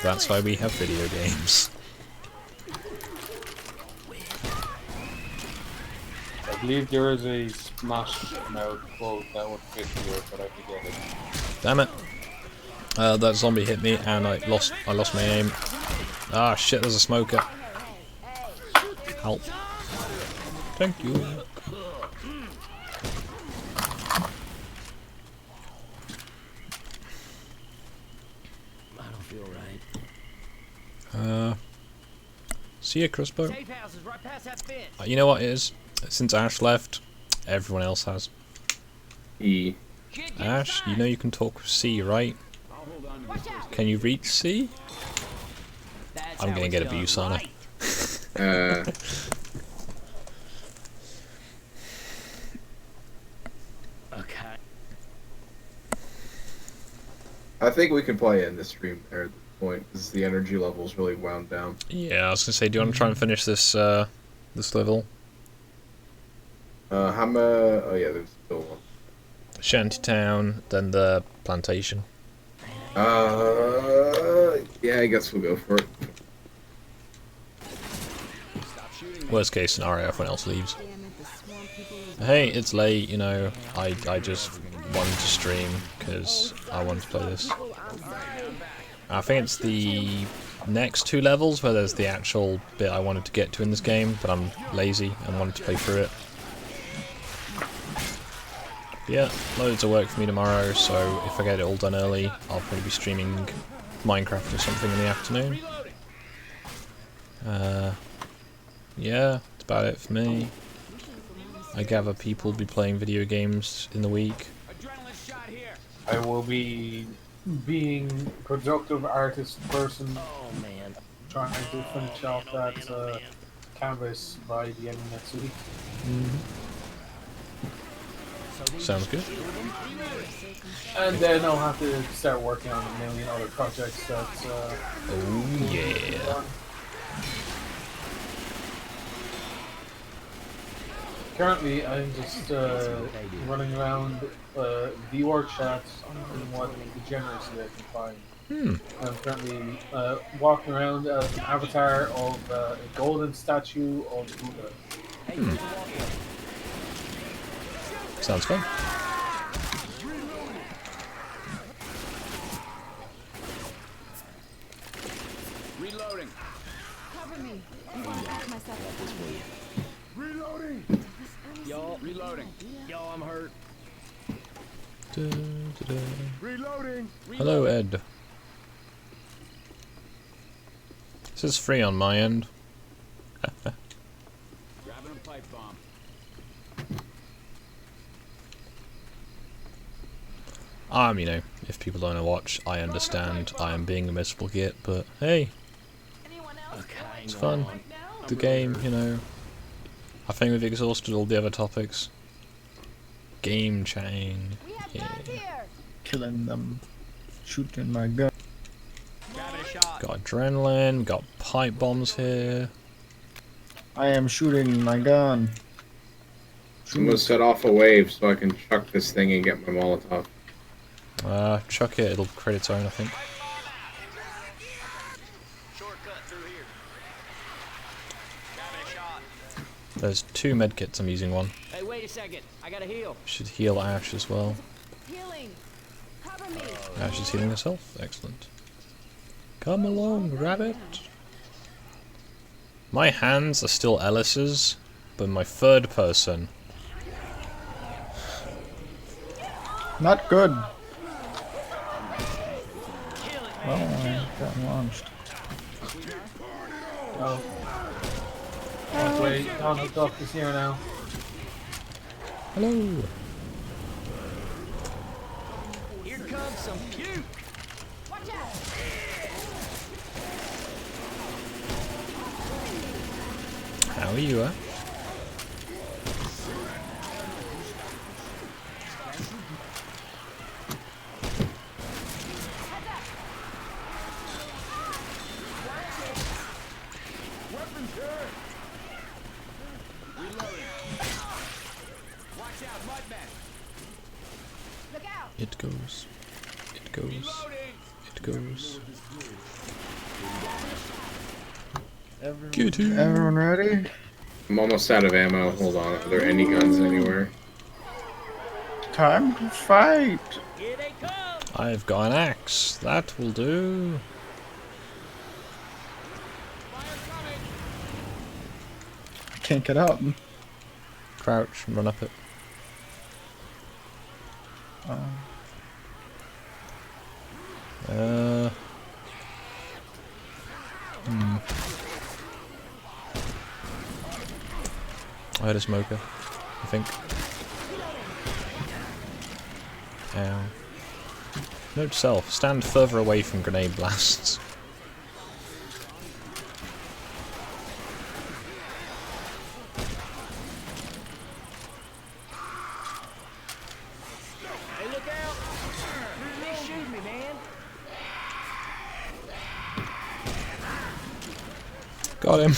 That's why we have video games. I believe there is a Smash Mouth quote that would fit here, but I forget it. Damn it. That zombie hit me and I lost my aim. Ah shit, there's a smoker. Help. Thank you. I don't feel right. See ya, crossbow. Safe house is right past that fence. You know what it is? Since Ash left, everyone else has. E. Ash, you know you can talk C, right? Can you reach C? I'm gonna get abuse on it. Okay. I think we can play in this stream there at this point, because the energy level's really wound down. Yeah, I was gonna say, do you want to try and finish this this level? Oh yeah, there's still one. Shantytown, then the plantation. Yeah, I guess we'll go for it. Worst case scenario, everyone else leaves. Hey, it's late, you know, I just wanted to stream because I wanted to play this. I think it's the next 2 levels where there's the actual bit I wanted to get to in this game, but I'm lazy and wanted to play through it. Yeah, loads of work for me tomorrow, so if I get it all done early, I'll probably be streaming Minecraft or something in the afternoon. Yeah, that's about it for me. I gather people will be playing video games in the week. I will be being productive artist person. Oh man. Trying to finish off that canvas by the end of next week. Sounds good. And then I'll have to start working on a million other projects that. Oh yeah. Currently, I'm just running around the org chats on what degeneracy I can find. I'm currently walking around as an avatar of a golden statue of Buddha. Sounds fun. Reloading. Cover me. I'm going to back myself up. Reloading. Y'all, reloading. Y'all, I'm hurt. Reloading. Hello, Ed. This is free on my end. Grabbing a pipe bomb. You know, if people don't want to watch, I understand. I am being a miserable git, but hey, it's fun. The game, you know. I think we've exhausted all the other topics. Game chain. Yeah. Killing them. Shooting my gun. Got adrenaline, got pipe bombs here. I am shooting my gun. Someone set off a wave so I can chuck this thing and get my Molotov. Chuck it, it'll create its own, I think. There's 2 medkits, I'm using one. Hey, wait a second. I gotta heal. Should heal Ash as well. Healing. Cover me. Ash is healing herself. Excellent. Come along, rabbit. My hands are still Ellis's, but my third person. Not good. Oh, I got launched. Oh. Wait, Donald Duck is here now. Hello. Here comes some puke. Watch out. How are you, It goes. It goes. It goes. Everyone ready? I'm almost out of ammo. Hold on. Are there any guns anywhere? Time to fight! I've got an axe. That will do. I can't get up. crouch and run up it. I heard a smoker, I think. Ow. Note self, stand further away from grenade blasts. Hey, look out! They shoot me, man. Got him.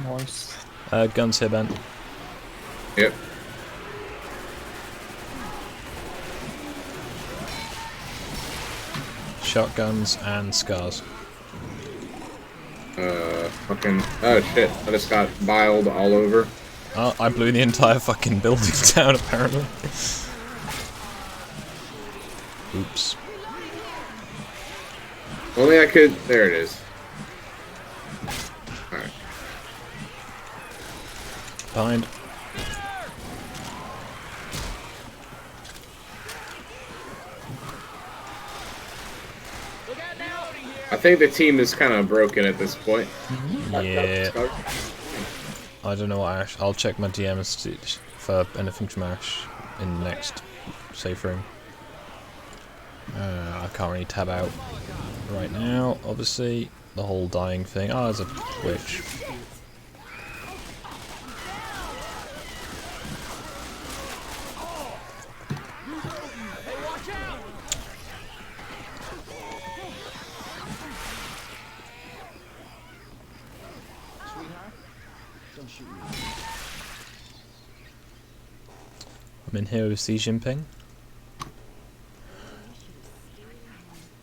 Nice. Guns here, Ben. Yep. Shotguns and scars. Fucking. Oh shit! I just got biled all over. Oh, I blew the entire fucking building down, apparently. Oops. Only I could. There it is. Alright. Behind. I think the team is kind of broken at this point. Yeah. I don't know what Ash. I'll check my DMs for anything from Ash in the next safe room. I can't really tab out right now, obviously. The whole dying thing. Oh, there's a witch. I'm in here with Xi Jinping.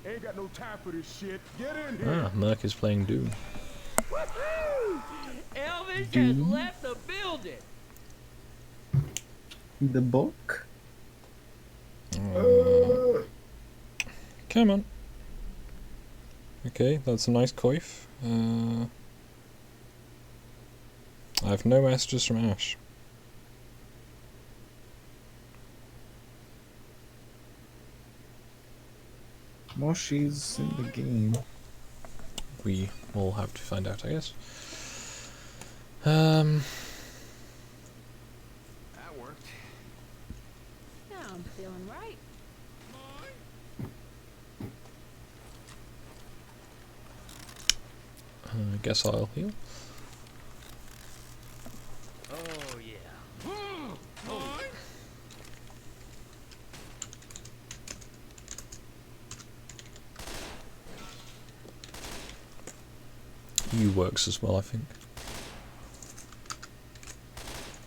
Ain't got no time for this shit. Get in here. Ah, Merc is playing Doom. Elvis just left the building. The book? Come on. Okay, that's a nice coif. I have no messages from Ash. Well, she's in the game. We will have to find out, I guess. That worked. Now I'm feeling right. I guess I'll heal. Oh yeah. U works as well, I think.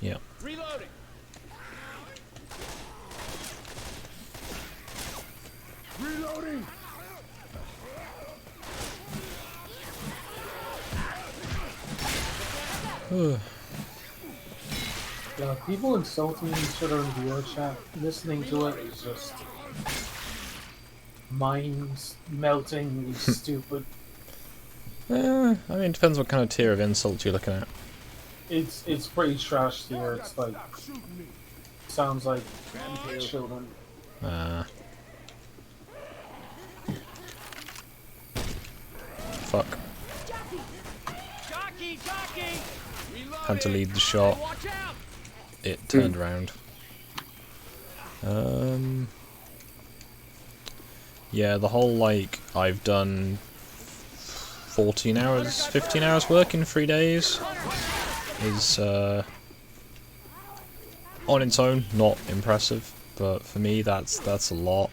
Yeah. Reloading. Reloading. Yeah, people insulting each other in the chat. Listening to it is just mind meltingly stupid. I mean, it depends what kind of tier of insult you're looking at. It's pretty trash here. It's like sounds like children. Fuck. Had to lead the shot. It turned around. Yeah, the whole, like, I've done 14 hours, 15 hours work in 3 days is, on its own, not impressive, but for me that's a lot.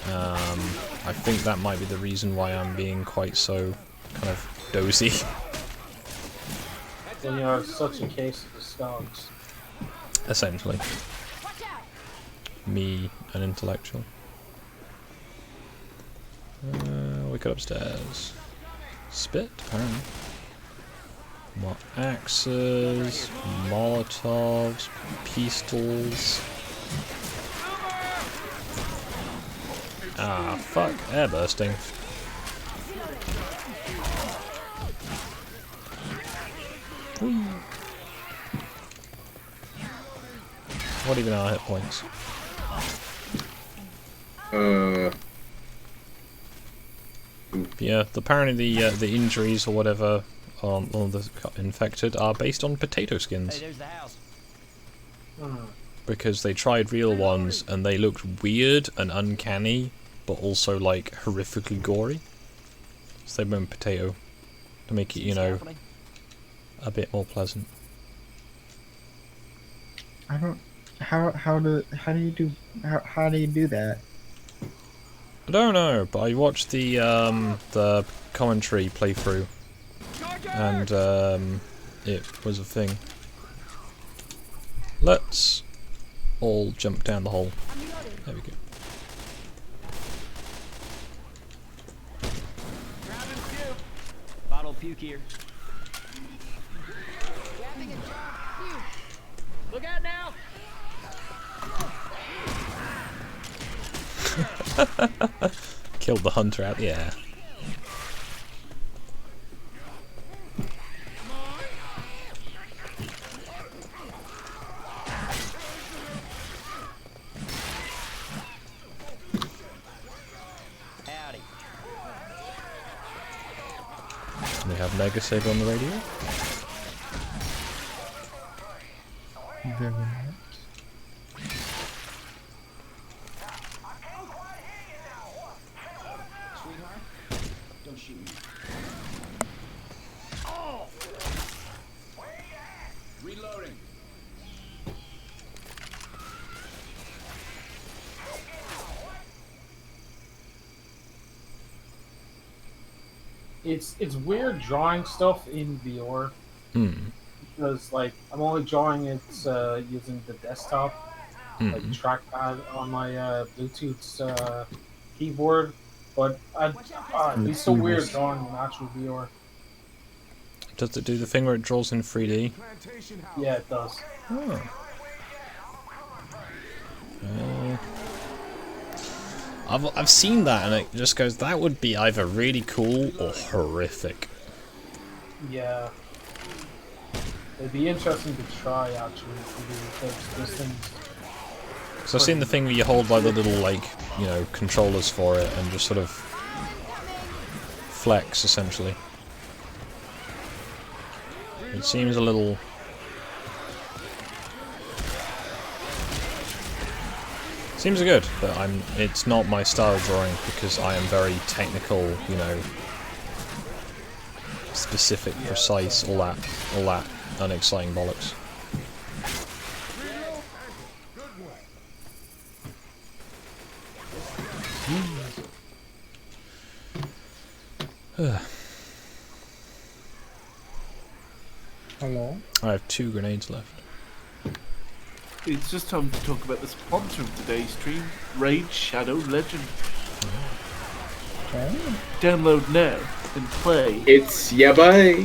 I think that might be the reason why I'm being quite so kind of dozy. Then you are such a case of the skunks. Essentially. Me, an intellectual. We got upstairs. Spit, apparently. More axes, molotovs, pistols. Ah, fuck, air bursting. What even are hit points? Yeah, apparently the injuries or whatever on the infected are based on potato skins. Hey, there's the house. Because they tried real ones and they looked weird and uncanny, but also like horrifically gory. So they went potato to make it, you know, a bit more pleasant. I don't. How do you do that? I don't know, but I watched the commentary playthrough, and it was a thing. Let's all jump down the hole. There we go. Bottle of puke here. Look out now! Killed the hunter out the air. Howdy. They have Mega Saber on the radio. Very nice. Sweetheart, don't shoot me. Reloading. It's weird drawing stuff in VR because like I'm only drawing it using the desktop, like trackpad on my Bluetooth keyboard, but it's so weird drawing in actual VR. Does it do the thing where it draws in 3D? Yeah, it does. Oh. I've seen that and it just goes, that would be either really cool or horrific. Yeah. It'd be interesting to try actually to do because those things. So I've seen the thing where you hold like the little like, you know, controllers for it and just sort of flex essentially. It seems a little... Seems good, but it's not my style of drawing because I am very technical, you know, specific, precise, all that unexciting bollocks. Hello? I have 2 grenades left. It's just time to talk about the sponsor of today's stream, Raid Shadow Legend. Download now and play. It's ya bye.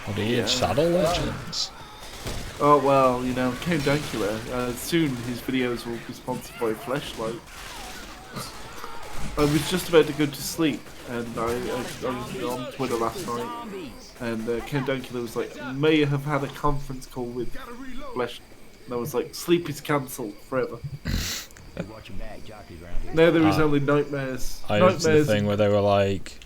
What is Shadow Legends? Oh well, you know, Count Dankula. Soon his videos will be sponsored by Fleshlight. I was just about to go to sleep, and I was on Twitter last night, and Count Dankula was like, may have had a conference call with Fleshlight. And I was like, sleep is cancelled forever. Now there is only nightmares. I did the thing where they were like,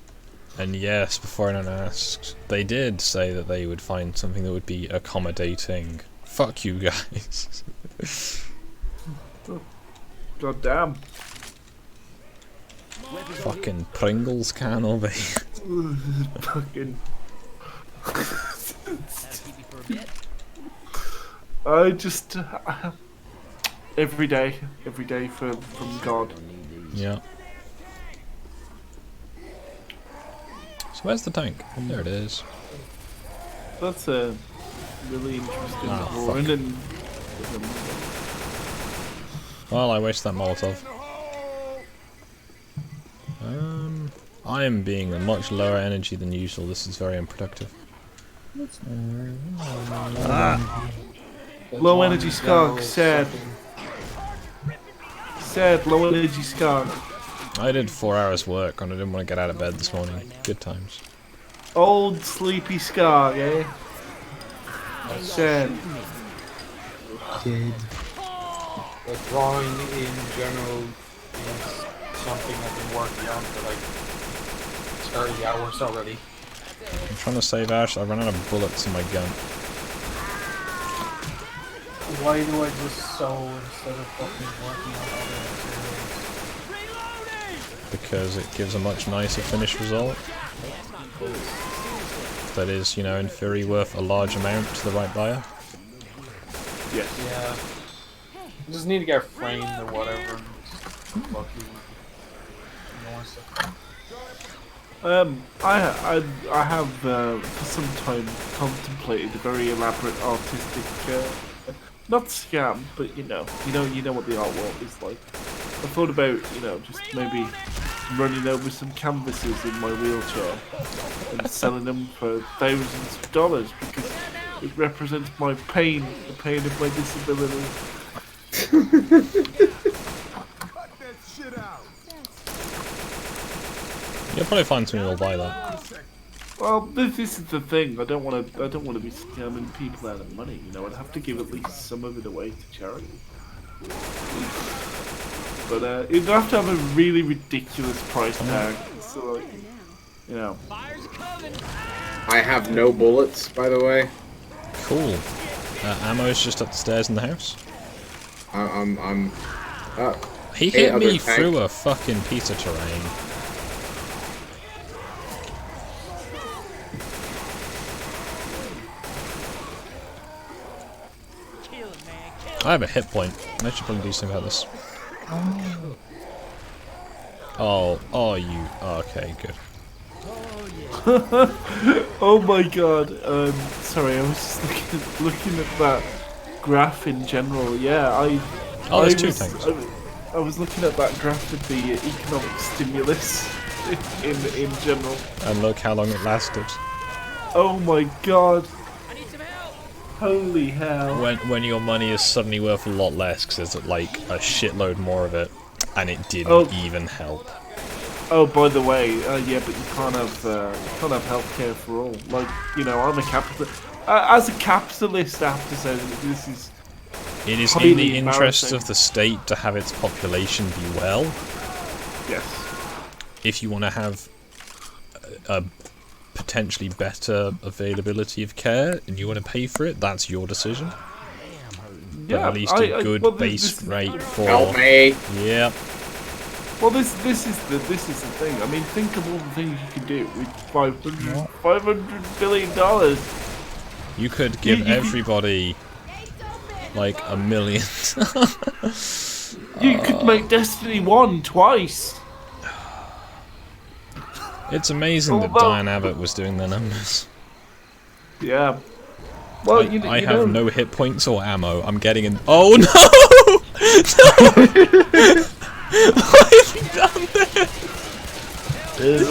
and yes, before anyone asked, they did say that they would find something that would be accommodating. Fuck you guys. God damn. Fucking Pringles can will be. Fucking. I just every day from God. Yeah. So where's the tank? There it is. That's a really interesting drawing. And well, I waste that Molotov. I am being a much lower energy than usual. This is very unproductive. Low energy skunk, sad. Sad, low energy skunk. I did 4 hours work and I didn't want to get out of bed this morning. Good times. Old sleepy skunk, eh? Sad. Jade. But drawing in general is something I've been working on for like 30 hours already. I'm trying to save Ash. I ran out of bullets in my gun. Why do I just sew instead of fucking working on other materials? Because it gives a much nicer finished result. That is, you know, in theory worth a large amount to the right buyer. Yes. Yeah. You just need to get framed or whatever. And just fucking ignore stuff. I have for some time contemplated a very elaborate artistic, not scam, but you know what the art world is like. I thought about, you know, just maybe running over some canvases in my wheelchair and selling them for thousands of dollars because it represents my pain, the pain of my disability. You'll probably find someone who'll buy that. Well, this is the thing. I don't want to be scamming people out of money. You know, I'd have to give at least some of it away to charity. But you'd have to have a really ridiculous price tag. So, like, you know. I have no bullets, by the way. Cool. Ammo's just up the stairs in the house. He hit me through a fucking piece of terrain. I have a hit point. I should probably do something about this. Oh, you. Oh, okay, good. Oh my god. Sorry, I was just looking at that graph in general. Yeah, Oh, there's two things. I was looking at that graph with the economic stimulus in general. And look how long it lasted. Oh my god. Holy hell. When your money is suddenly worth a lot less because there's like a shitload more of it, and it didn't even help. Oh, by the way, yeah, but you can't have healthcare for all. Like, you know, I'm a capitalist. As a capitalist, I have to say that this is. It is in the interest of the state to have its population be well. Yes. If you want to have a potentially better availability of care and you want to pay for it, that's your decision. But Yeah, at least a good base rate for. Help me. Yeah. Well, this is the thing. I mean, think of all the things you could do with $500 billion. You could give everybody like $1 million. You could make Destiny 1 twice. It's amazing that Diane Abbott was doing their numbers. Yeah. Well, I have no hit points or ammo. I'm getting in. Oh no! No! Why have you done this? It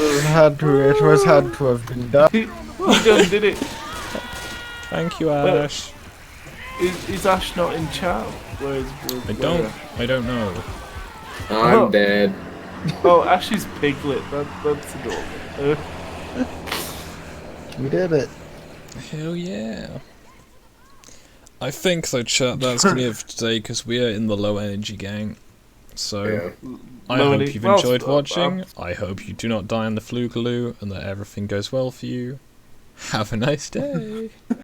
was had to have been done. He done did it. Thank you, Ash. Is Ash not in chat? I don't know. I'm dead. Oh, Ash's piglet. That's adorable. We did it. Hell yeah. I think though, chat, that's gonna be it for today because we are in the low energy gang. So, yeah. I hope you've enjoyed watching. I hope you do not die in the flugaloo and that everything goes well for you. Have a nice day.